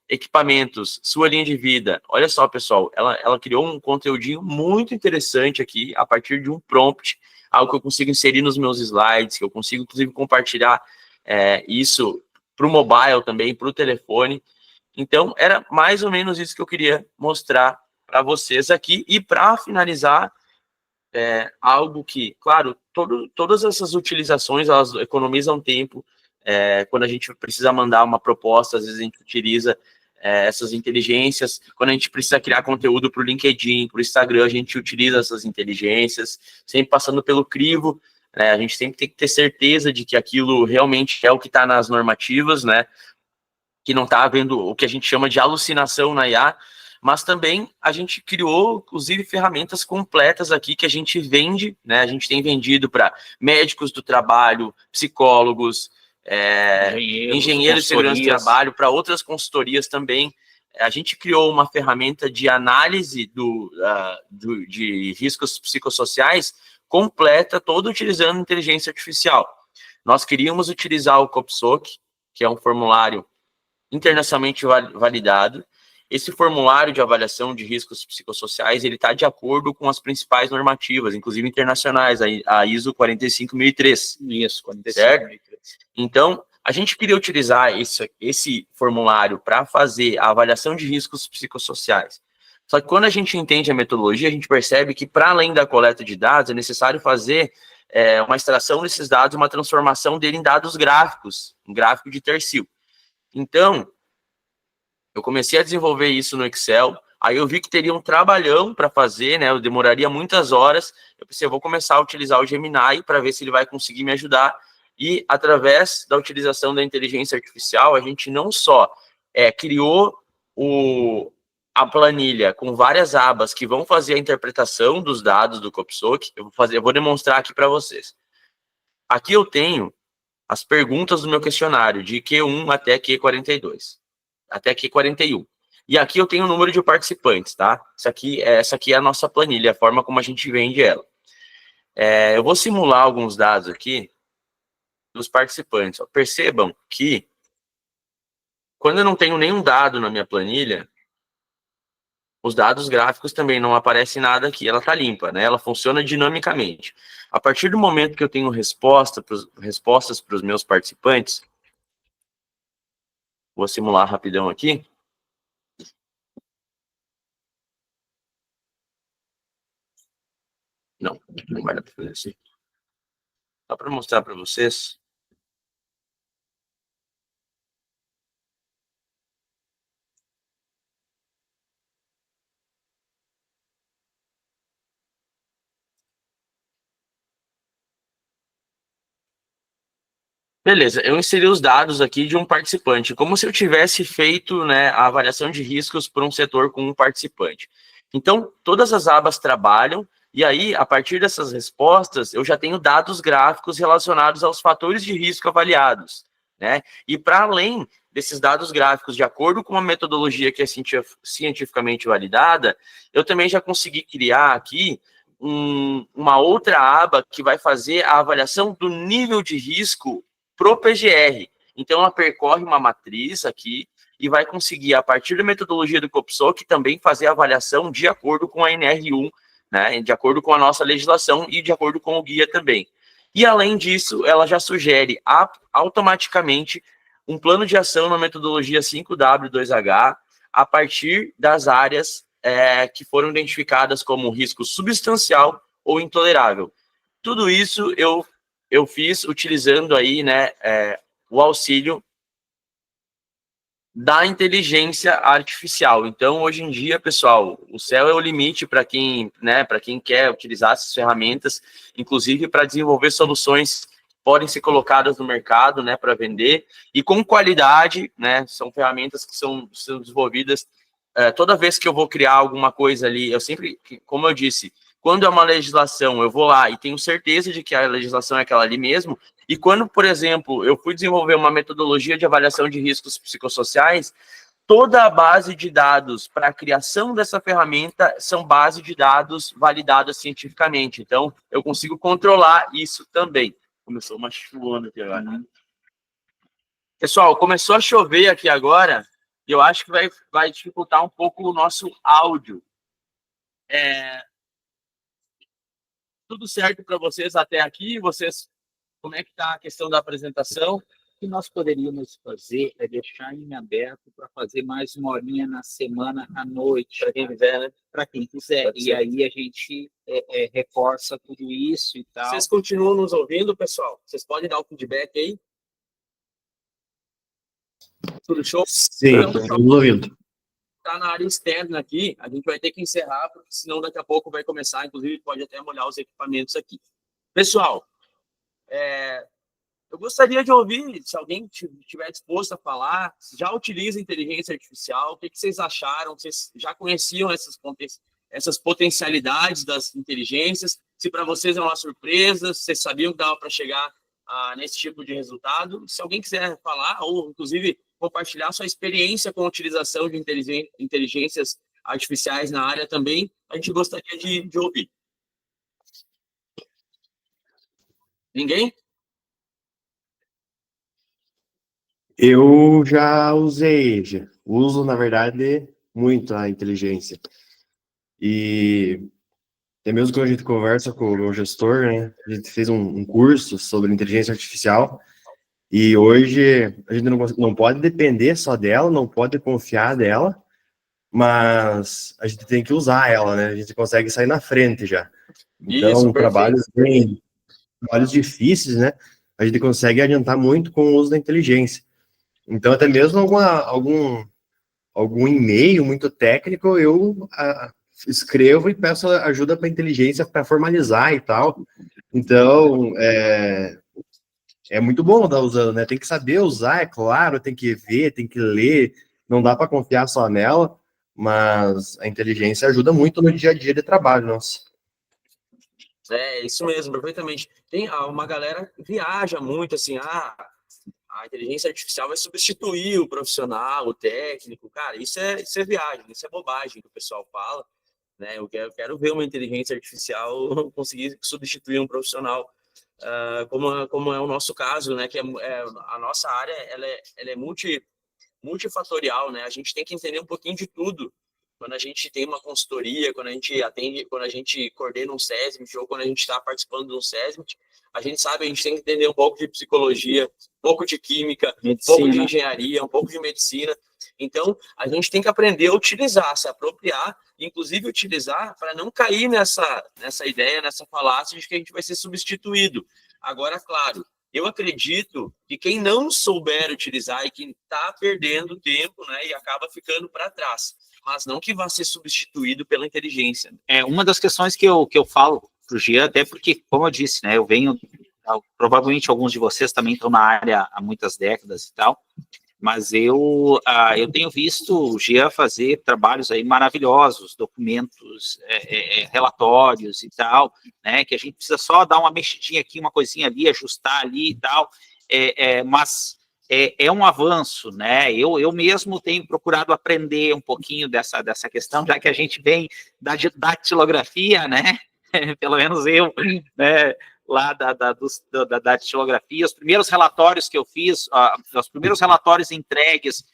equipamentos, sua linha de vida. Olha só, pessoal, ela criou um conteúdinho muito interessante aqui, a partir de um prompt, algo que eu consigo inserir nos meus slides, que eu consigo, inclusive, compartilhar isso para o mobile também, para o telefone. Então, era mais ou menos isso que eu queria mostrar para vocês aqui. E para finalizar, algo que, claro, todas essas utilizações, elas economizam tempo. Quando a gente precisa mandar uma proposta, às vezes a gente utiliza essas inteligências. Quando a gente precisa criar conteúdo para o LinkedIn, para o Instagram, a gente utiliza essas inteligências, sempre passando pelo crivo. A gente sempre tem que ter certeza de que aquilo realmente é o que está nas normativas, né? Que não está havendo o que a gente chama de alucinação na IA, mas também a gente criou, inclusive, ferramentas completas aqui que a gente vende, né? A gente tem vendido para médicos do trabalho, psicólogos, engenheiros de segurança do trabalho, para outras consultorias também. A gente criou uma ferramenta de análise de riscos psicossociais completa, toda utilizando inteligência artificial. Nós queríamos utilizar o COPSOC, que é um formulário internacionalmente validado. Esse formulário de avaliação de riscos psicossociais, ele está de acordo com as principais normativas, inclusive internacionais, a ISO 45003. Isso, 45003. Certo? Então, a gente queria utilizar esse formulário para fazer a avaliação de riscos psicossociais. Só que quando a gente entende a metodologia, a gente percebe que, para além da coleta de dados, é necessário fazer uma extração desses dados, uma transformação dele em dados gráficos, um gráfico de tercio. Então, eu comecei a desenvolver isso no Excel, aí eu vi que teria um trabalhão para fazer, né? Eu demoraria muitas horas. Eu pensei, eu vou começar a utilizar o Gemini para ver se ele vai conseguir me ajudar. E, através da utilização da inteligência artificial, a gente não só criou a planilha com várias abas que vão fazer a interpretação dos dados do Copsoc. Eu vou demonstrar aqui para vocês. Aqui eu tenho as perguntas do meu questionário, de Q1 até Q42. Até Q41. E aqui eu tenho o número de participantes, tá? Essa aqui é a nossa planilha, a forma como a gente vende ela. Eu vou simular alguns dados aqui dos participantes. Percebam que, quando eu não tenho nenhum dado na minha planilha, os dados gráficos também não aparecem nada aqui. Ela está limpa, né? Ela funciona dinamicamente. A partir do momento que eu tenho respostas para os meus participantes, vou simular rapidão aqui. Não vai dar para fazer assim. Só para mostrar para vocês. Beleza, eu inseri os dados aqui de um participante, como se eu tivesse feito, né, a avaliação de riscos por um setor com um participante. Então, todas as abas trabalham, e aí, a partir dessas respostas, eu já tenho dados gráficos relacionados aos fatores de risco avaliados, né? E, para além desses dados gráficos, de acordo com uma metodologia que é cientificamente validada, eu também já consegui criar aqui uma outra aba que vai fazer a avaliação do nível de risco pro PGR. Então, ela percorre uma matriz aqui e vai conseguir, a partir da metodologia do Copsoc, também fazer a avaliação de acordo com a NR1, né, de acordo com a nossa legislação e de acordo com o guia também. E, além disso, ela já sugere automaticamente um plano de ação na metodologia 5W2H a partir das áreas que foram identificadas como risco substancial ou intolerável. Tudo isso eu fiz utilizando aí, né, o auxílio da inteligência artificial. Então, hoje em dia, pessoal, o céu é o limite para quem, né, para quem quer utilizar essas ferramentas, inclusive para desenvolver soluções que podem ser colocadas no mercado, né, para vender, e com qualidade, né, são ferramentas que são desenvolvidas toda vez que eu vou criar alguma coisa ali, eu sempre, como eu disse, quando é uma legislação, eu vou lá e tenho certeza de que a legislação é aquela ali mesmo. E quando, por exemplo, eu fui desenvolver uma metodologia de avaliação de riscos psicossociais, toda a base de dados para a criação dessa ferramenta são base de dados validadas cientificamente. Então, eu consigo controlar isso também. Começou uma chuvona aqui agora. Pessoal, começou a chover aqui agora, e eu acho que vai dificultar um pouco o nosso áudio. Tudo certo para vocês até aqui? Vocês, como é que está a questão da apresentação? O que nós poderíamos fazer é deixar em aberto para fazer mais uma horinha na semana à noite. Para quem quiser, né? Para quem quiser. E aí a gente reforça tudo isso e tal. Vocês continuam nos ouvindo, pessoal? Vocês podem dar o feedback aí? Tudo show? Sim, estamos ouvindo. Está na área externa aqui, a gente vai ter que encerrar, porque senão daqui a pouco vai começar, inclusive pode até molhar os equipamentos aqui. Pessoal, eu gostaria de ouvir, se alguém estiver disposto a falar, já utiliza inteligência artificial, o que vocês acharam? Vocês já conheciam essas potencialidades das inteligências? Se para vocês é uma surpresa, vocês sabiam que dava para chegar nesse tipo de resultado? Se alguém quiser falar, ou inclusive compartilhar sua experiência com a utilização de inteligências artificiais na área também, a gente gostaria de ouvir. Ninguém? Eu já usei, uso, na verdade, muito a inteligência. E até mesmo quando a gente conversa com o meu gestor, né, a gente fez um curso sobre inteligência artificial, e hoje a gente não pode depender só dela, não pode confiar dela, mas a gente tem que usar ela, né? A gente consegue sair na frente já. Isso, Então, perfeito. trabalhos difíceis, né? A gente consegue adiantar muito com o uso da inteligência. Então, até mesmo algum e-mail muito técnico, eu escrevo e peço ajuda para a inteligência para formalizar e tal. Então, é muito bom estar usando, né? Tem que saber usar, é claro, tem que ver, tem que ler, não dá para confiar só nela, mas a inteligência ajuda muito no dia a dia de trabalho, nossa. É, isso mesmo, perfeitamente. Tem uma galera que viaja muito, assim, a inteligência artificial vai substituir o profissional, o técnico. Cara, isso é viagem, isso é bobagem que o pessoal fala, né? Eu quero ver uma inteligência artificial conseguir substituir um profissional, como é o nosso caso, né? Que a nossa área, ela é multifatorial, né? A gente tem que entender um pouquinho de tudo. Quando a gente tem uma consultoria, quando a gente atende, quando a gente coordena um SESMIT ou quando a gente está participando de um SESMIT, a gente tem que entender um pouco de psicologia, um pouco de química, Medicina. um pouco de engenharia, um pouco de medicina. Então, a gente tem que aprender a utilizar, se apropriar, inclusive utilizar para não cair nessa ideia, nessa falácia de que a gente vai ser substituído. Agora, claro, eu acredito que quem não souber utilizar e quem está perdendo tempo, né, e acaba ficando para trás, mas não que vá ser substituído pela inteligência. É uma das questões que eu falo para o Jean, até porque, como eu disse, né, eu venho, provavelmente alguns de vocês também estão na área há muitas décadas e tal, mas eu tenho visto o Jean fazer trabalhos aí maravilhosos, documentos, relatórios e tal, né, que a gente precisa só dar uma mexidinha aqui, uma coisinha ali, ajustar ali e tal, mas é um avanço, né, eu mesmo tenho procurado aprender um pouquinho dessa questão, já que a gente vem da datilografia, né, pelo menos eu, né, lá da datilografia, os primeiros relatórios que eu fiz, os primeiros relatórios entregues,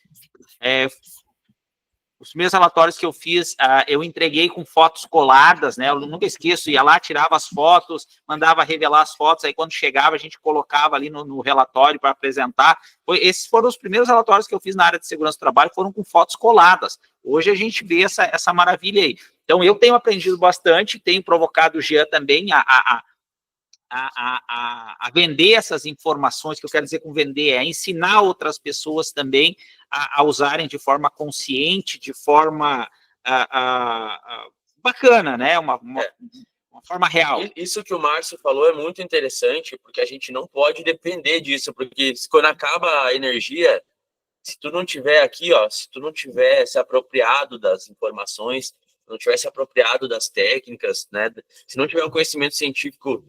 eu entreguei com fotos coladas, né, eu nunca esqueço, ia lá, tirava as fotos, mandava revelar as fotos, aí quando chegava a gente colocava ali no relatório para apresentar. Esses foram os primeiros relatórios que eu fiz na área de segurança do trabalho, foram com fotos coladas. Hoje a gente vê essa maravilha aí. Então eu tenho aprendido bastante, tenho provocado o Jean também a vender essas informações, que eu quero dizer com vender, é ensinar outras pessoas também a usarem de forma consciente, de forma bacana, né? Uma forma real. Isso que o Márcio falou é muito interessante, porque a gente não pode depender disso, porque quando acaba a energia, se tu não tiver aqui, se tu não tiver se apropriado das informações, não tiver se apropriado das técnicas, né? Se não tiver um conhecimento científico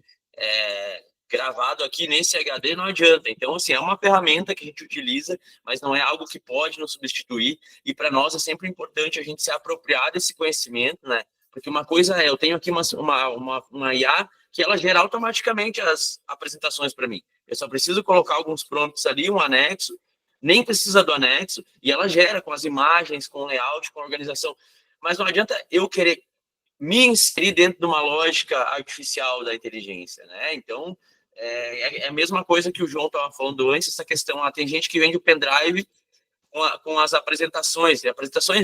gravado aqui nesse HD, não adianta. Então, assim, é uma ferramenta que a gente utiliza, mas não é algo que pode nos substituir, e para nós é sempre importante a gente se apropriar desse conhecimento, né? Porque uma coisa eu tenho aqui uma IA que ela gera automaticamente as apresentações para mim. Eu só preciso colocar alguns prompts ali, um anexo, nem precisa do anexo, e ela gera com as imagens, com o layout, com a organização. Mas não adianta eu querer me inserir dentro de uma lógica artificial da inteligência, né? Então, é a mesma coisa que o João estava falando antes, essa questão, tem gente que vende o pendrive com as apresentações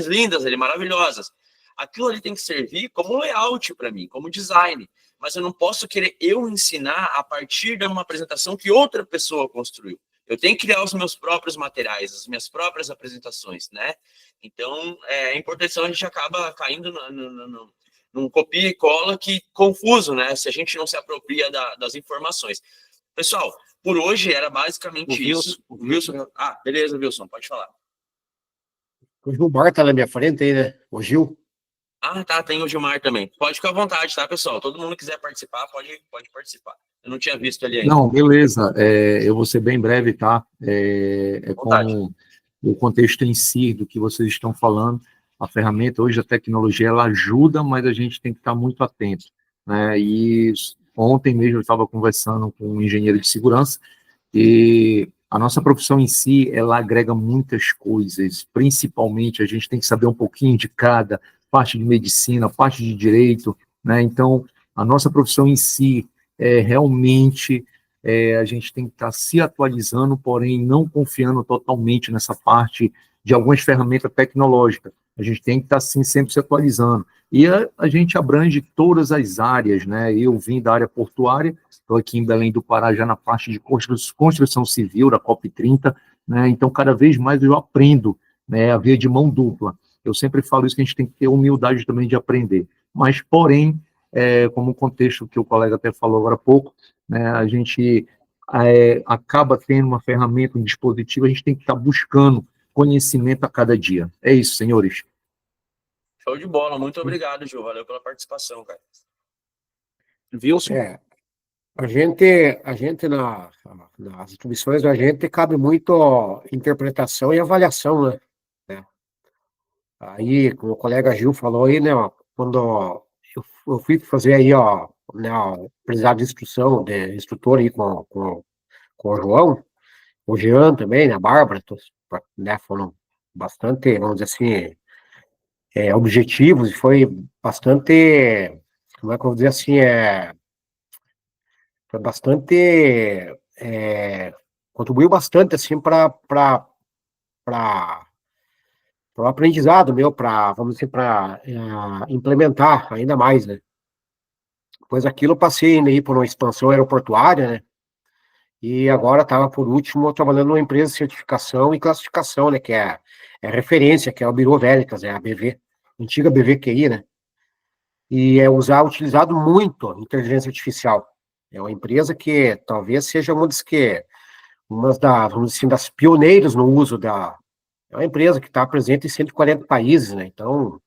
lindas, maravilhosas. Aquilo ali tem que servir como layout para mim, como design, mas eu não posso querer eu ensinar a partir de uma apresentação que outra pessoa construiu. Eu tenho que criar os meus próprios materiais, as minhas próprias apresentações, né? Então, a importação a gente acaba caindo num copia e cola que confuso, né? Se a gente não se apropria das informações. Pessoal, por hoje era basicamente isso. O Wilson. Beleza, Wilson, pode falar. O Gilmar tá na minha frente aí, né? O Gil. Tá, tem o Gilmar também. Pode ficar à vontade, tá, pessoal? Todo mundo que quiser participar, pode participar. Eu não tinha visto ali ainda. Não, beleza. Eu vou ser bem breve, tá? Com o contexto em si do que vocês estão falando. A ferramenta, hoje, a tecnologia, ela ajuda, mas a gente tem que estar muito atento, né? E ontem mesmo eu estava conversando com um engenheiro de segurança e a nossa profissão em si, ela agrega muitas coisas, principalmente a gente tem que saber um pouquinho de cada parte de medicina, parte de direito, né? Então, a nossa profissão em si, realmente, a gente tem que estar se atualizando, porém não confiando totalmente nessa parte de algumas ferramentas tecnológicas. A gente tem que estar, sim, sempre se atualizando. E a gente abrange todas as áreas, né? Eu vim da área portuária, estou aqui em Belém do Pará já na parte de construção civil, da COP30, né? Então, cada vez mais eu aprendo, né, a via de mão dupla. Eu sempre falo isso, que a gente tem que ter humildade também de aprender. Mas, porém, como o contexto que o colega até falou agora há pouco, né, a gente acaba tendo uma ferramenta, um dispositivo, a gente tem que estar buscando conhecimento a cada dia. É isso, senhores. Show de bola, muito obrigado, Gil, valeu pela participação, cara. Wilson? A gente nas atribuições da gente cabe muito interpretação e avaliação, né? Aí, como o colega Gil falou aí, né, ó, quando eu fui fazer aí, ó, né, aprendizado de instrução, de instrutor aí com o João, o Jean também, né, a Bárbara, né, foram bastante, vamos dizer assim, objetivos, e foi bastante, como é que eu vou dizer assim, foi bastante, contribuiu bastante, assim, para o aprendizado meu, para, vamos dizer, para implementar ainda mais, né. Depois aquilo eu passei ainda aí por uma expansão aeroportuária, né, e agora estava, por último, trabalhando numa empresa de certificação e classificação, né, que é referência, que é o Bureau Veritas, a BV, antiga BVQI, né, e utilizado muito inteligência artificial. É uma empresa que talvez seja uma vamos dizer assim, das pioneiras no uso é uma empresa que está presente em 140 países, né, então,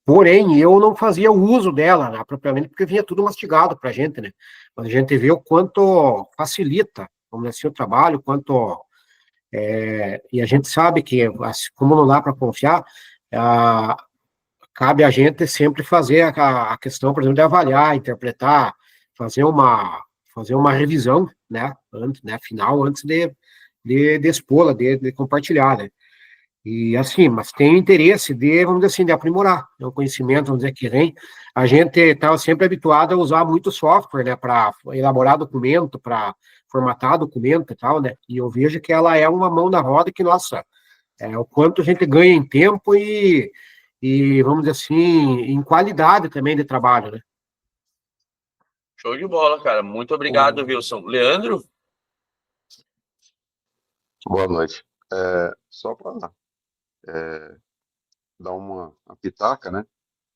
porém, eu não fazia o uso dela, né, propriamente, porque vinha tudo mastigado para a gente, né, mas a gente vê o quanto facilita, vamos dizer assim, o trabalho, e a gente sabe que, como não dá para confiar, cabe a gente sempre fazer a questão, por exemplo, de avaliar, interpretar, fazer uma revisão, né, final, antes de expô-la, de compartilhar, né. E assim, mas tem interesse vamos dizer assim, de aprimorar, né, o conhecimento, vamos dizer, que vem. A gente estava sempre habituado a usar muito software, né, para elaborar documento, para formatar documento e tal, né, e eu vejo que ela é uma mão na roda que, nossa, o quanto a gente ganha em tempo e vamos dizer assim, em qualidade também de trabalho, né. Show de bola, cara, muito obrigado, Wilson. Leandro? Boa noite. Só para dar uma pitaca, né?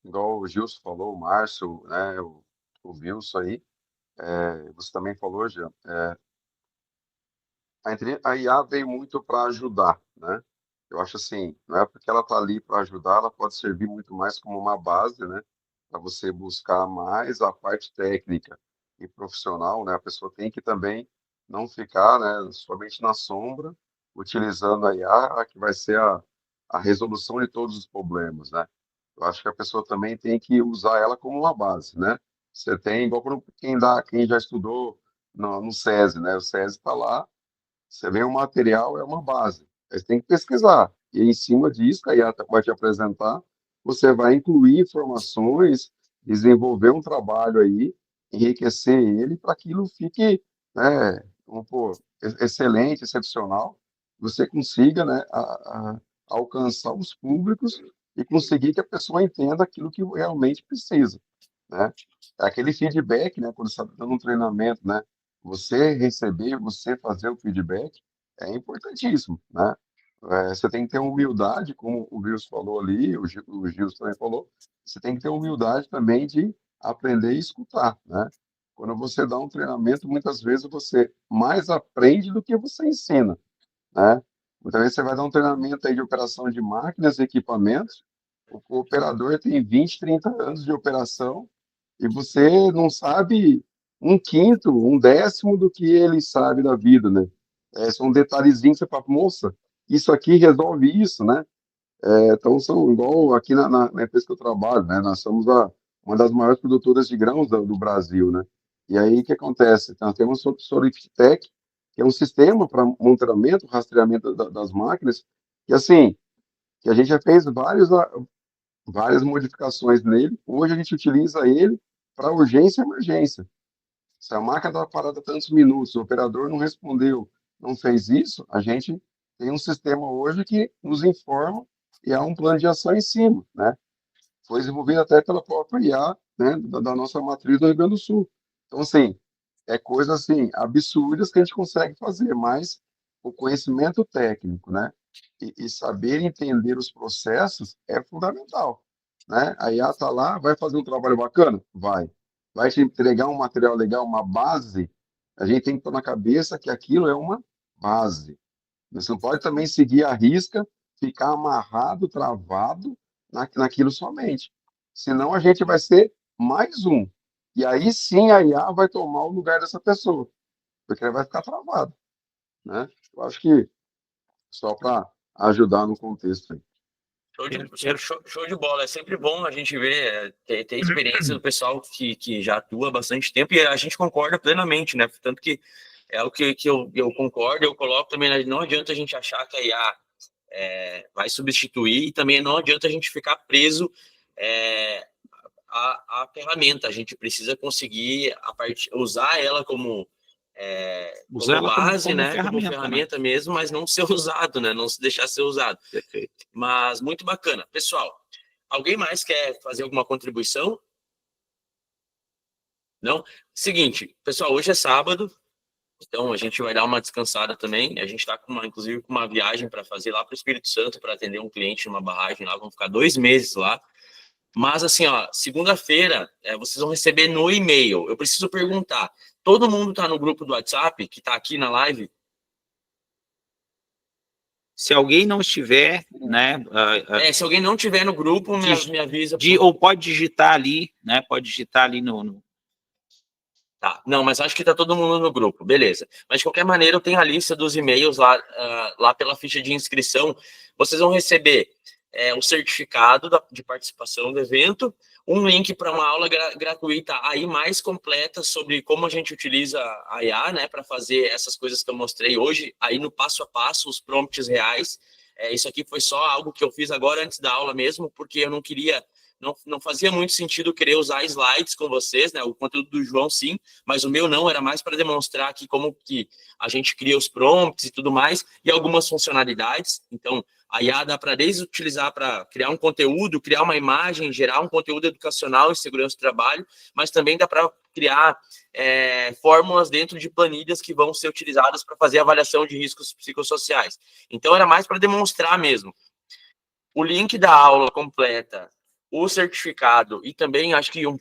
Igual o Gilson falou, o Márcio, né? O Wilson aí, você também falou, Jean, a IA veio muito para ajudar, né? Eu acho assim, não é porque ela está ali para ajudar, ela pode servir muito mais como uma base, né? Para você buscar mais a parte técnica e profissional, né? A pessoa tem que também não ficar, né, somente na sombra, utilizando a IA, que vai ser a resolução de todos os problemas, né? Eu acho que a pessoa também tem que usar ela como uma base, né? Você tem, igual quem já estudou no SESI, né? O SESI está lá, você vê o material, é uma base. Aí você tem que pesquisar. E em cima disso, a IA vai te apresentar, você vai incluir informações, desenvolver um trabalho aí, enriquecer ele para que aquilo fique, né, excelente, excepcional, você consiga, né, alcançar os públicos e conseguir que a pessoa entenda aquilo que realmente precisa, né? Aquele feedback, né, quando você está dando um treinamento, né, você receber, você fazer o feedback é importantíssimo, né? Você tem que ter humildade, como o Wilson falou ali, o Gilson também falou, você tem que ter humildade também de aprender e escutar, né? Quando você dá um treinamento, muitas vezes você mais aprende do que você ensina, né? Muitas vezes você vai dar um treinamento aí de operação de máquinas e equipamentos, o operador tem 20, 30 anos de operação e você não sabe um quinto, um décimo do que ele sabe da vida, né? São detalhezinhos que você fala, moça, isso aqui resolve isso, né? Então, são igual aqui na empresa que eu trabalho, né? Nós somos uma das maiores produtoras de grãos do Brasil, né? E aí, o que acontece? Nós temos o Soliftech, que é um sistema para monitoramento, rastreamento das máquinas, que assim, que a gente já fez várias modificações nele. Hoje a gente utiliza ele para urgência e emergência. Se a máquina está parada tantos minutos, o operador não respondeu, não fez isso, a gente tem um sistema hoje que nos informa e há um plano de ação em cima, né? Foi desenvolvido até pela própria IA, né, da nossa matriz do Rio Grande do Sul. Então, assim, é coisa assim, absurdas que a gente consegue fazer, mas o conhecimento técnico, né, e saber entender os processos é fundamental, né? A IA está lá, vai fazer um trabalho bacana? Vai te entregar um material legal, uma base, a gente tem que pôr na cabeça que aquilo é uma base. Você não pode também seguir a risca, ficar amarrado, travado naquilo somente. Senão a gente vai ser mais um. E aí sim a IA vai tomar o lugar dessa pessoa, porque ela vai ficar travado, né? Eu acho que só para ajudar no contexto aí. Show de bola. É sempre bom a gente ver, ter experiência do pessoal que já atua há bastante tempo, e a gente concorda plenamente, né? Tanto que é o que eu concordo, eu coloco também, né? Não adianta a gente achar que a IA vai substituir, e também não adianta a gente ficar preso à ferramenta. A gente precisa conseguir usar ela como base, como né? Como ferramenta, ferramenta mesmo, mas não ser usado, né? Não se deixar ser usado. Perfeito. Mas muito bacana. Pessoal, alguém mais quer fazer alguma contribuição? Não? Seguinte, pessoal, hoje é sábado, então a gente vai dar uma descansada também. A gente está inclusive com uma viagem para fazer lá para o Espírito Santo, para atender um cliente numa barragem lá, vamos ficar 2 meses lá. Mas assim, ó, segunda-feira vocês vão receber no e-mail. Eu preciso perguntar, todo mundo está no grupo do WhatsApp, que está aqui na live? Se alguém não estiver, né? Se alguém não estiver no grupo, me avisa. Ou pode digitar ali, né? Pode digitar ali no... Tá, não, mas acho que tá todo mundo no grupo, beleza. Mas de qualquer maneira, eu tenho a lista dos e-mails lá pela ficha de inscrição. Vocês vão receber um certificado de participação do evento, um link para uma aula gratuita aí mais completa sobre como a gente utiliza a IA, né, para fazer essas coisas que eu mostrei hoje, aí no passo a passo, os prompts reais. Isso aqui foi só algo que eu fiz agora antes da aula mesmo, porque eu não queria... Não fazia muito sentido querer usar slides com vocês, né? O conteúdo do João, sim, mas o meu não, era mais para demonstrar aqui como que a gente cria os prompts e tudo mais, e algumas funcionalidades. Então, a IA dá para desde utilizar para criar um conteúdo, criar uma imagem, gerar um conteúdo educacional em segurança do trabalho, mas também dá para criar fórmulas dentro de planilhas que vão ser utilizadas para fazer avaliação de riscos psicossociais. Então, era mais para demonstrar mesmo. O link da aula completa, o certificado e também acho que o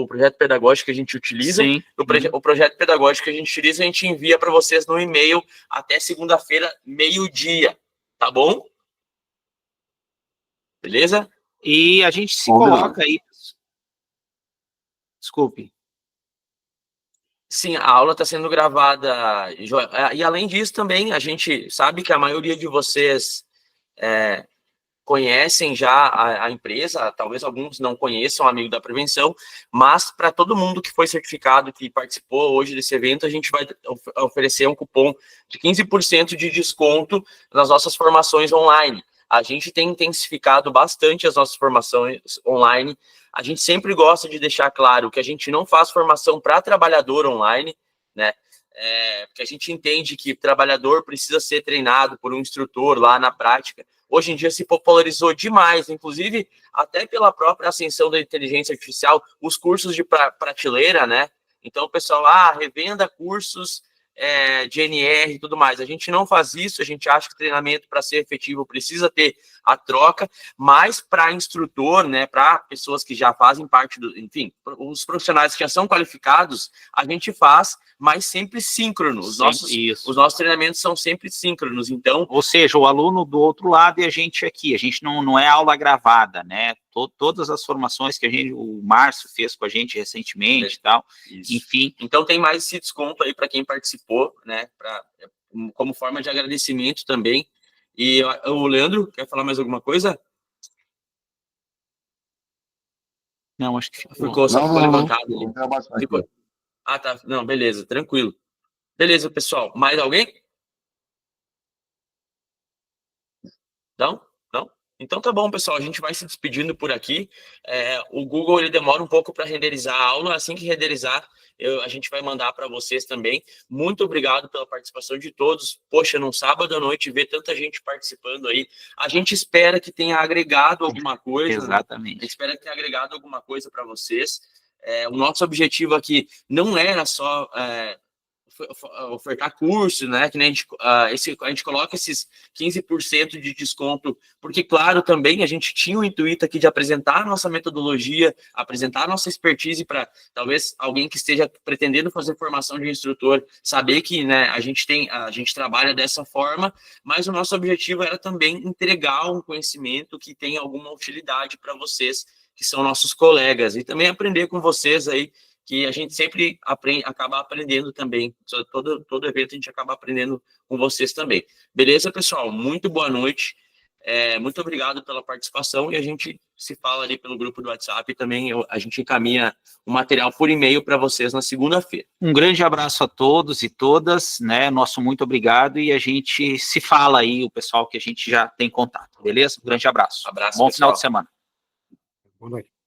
projeto pedagógico que a gente utiliza, o projeto pedagógico que a gente utiliza, a gente envia para vocês no e-mail até segunda-feira, meio-dia, tá bom? Beleza? E a gente se coloca aí... Desculpe. Sim, a aula está sendo gravada, e além disso também, a gente sabe que a maioria de vocês... conhecem já a empresa, talvez alguns não conheçam, Amigo da Prevenção, mas para todo mundo que foi certificado, que participou hoje desse evento, a gente vai oferecer um cupom de 15% de desconto nas nossas formações online. A gente tem intensificado bastante as nossas formações online. A gente sempre gosta de deixar claro que a gente não faz formação para trabalhador online, né? Porque a gente entende que o trabalhador precisa ser treinado por um instrutor lá na prática. Hoje em dia se popularizou demais, inclusive até pela própria ascensão da inteligência artificial, os cursos de prateleira, né? Então o pessoal, revenda cursos de NR e tudo mais. A gente não faz isso, a gente acha que treinamento para ser efetivo precisa ter a troca, mas para instrutor, né, para pessoas que já fazem parte enfim, os profissionais que já são qualificados, a gente faz, mas sempre síncrono. Os nossos treinamentos são sempre síncronos, então... Ou seja, o aluno do outro lado e a gente aqui. A gente não é aula gravada, né? Todas as formações que o Márcio fez com a gente recentemente e tal, enfim. Então tem mais esse desconto aí para quem participou, né? Como forma de agradecimento também. E o Leandro, quer falar mais alguma coisa? Não, acho que ficou levantado. Ah, tá. Não, beleza, tranquilo. Beleza, pessoal. Mais alguém? Não? Não? Então tá bom, pessoal. A gente vai se despedindo por aqui. O Google ele demora um pouco para renderizar a aula. Assim que renderizar, a gente vai mandar para vocês também. Muito obrigado pela participação de todos. Poxa, num sábado à noite, ver tanta gente participando aí. A gente espera que tenha agregado alguma coisa. Exatamente. Né? A gente espera que tenha agregado alguma coisa para vocês. O nosso objetivo aqui não era só ofertar curso, né? Que nem a gente coloca esses 15% de desconto, porque, claro, também a gente tinha o intuito aqui de apresentar a nossa metodologia, apresentar a nossa expertise para talvez alguém que esteja pretendendo fazer formação de instrutor saber que, né, a gente trabalha dessa forma, mas o nosso objetivo era também entregar um conhecimento que tenha alguma utilidade para vocês, que são nossos colegas, e também aprender com vocês aí, que a gente sempre acaba aprendendo também. Todo evento a gente acaba aprendendo com vocês também. Beleza, pessoal? Muito boa noite. Muito obrigado pela participação e a gente se fala ali pelo grupo do WhatsApp e também a gente encaminha o material por e-mail para vocês na segunda-feira. Um grande abraço a todos e todas, né? Nosso muito obrigado e a gente se fala aí, o pessoal que a gente já tem contato, beleza? Um grande abraço. Abraço, Bom pessoal. final de semana. Boa noite.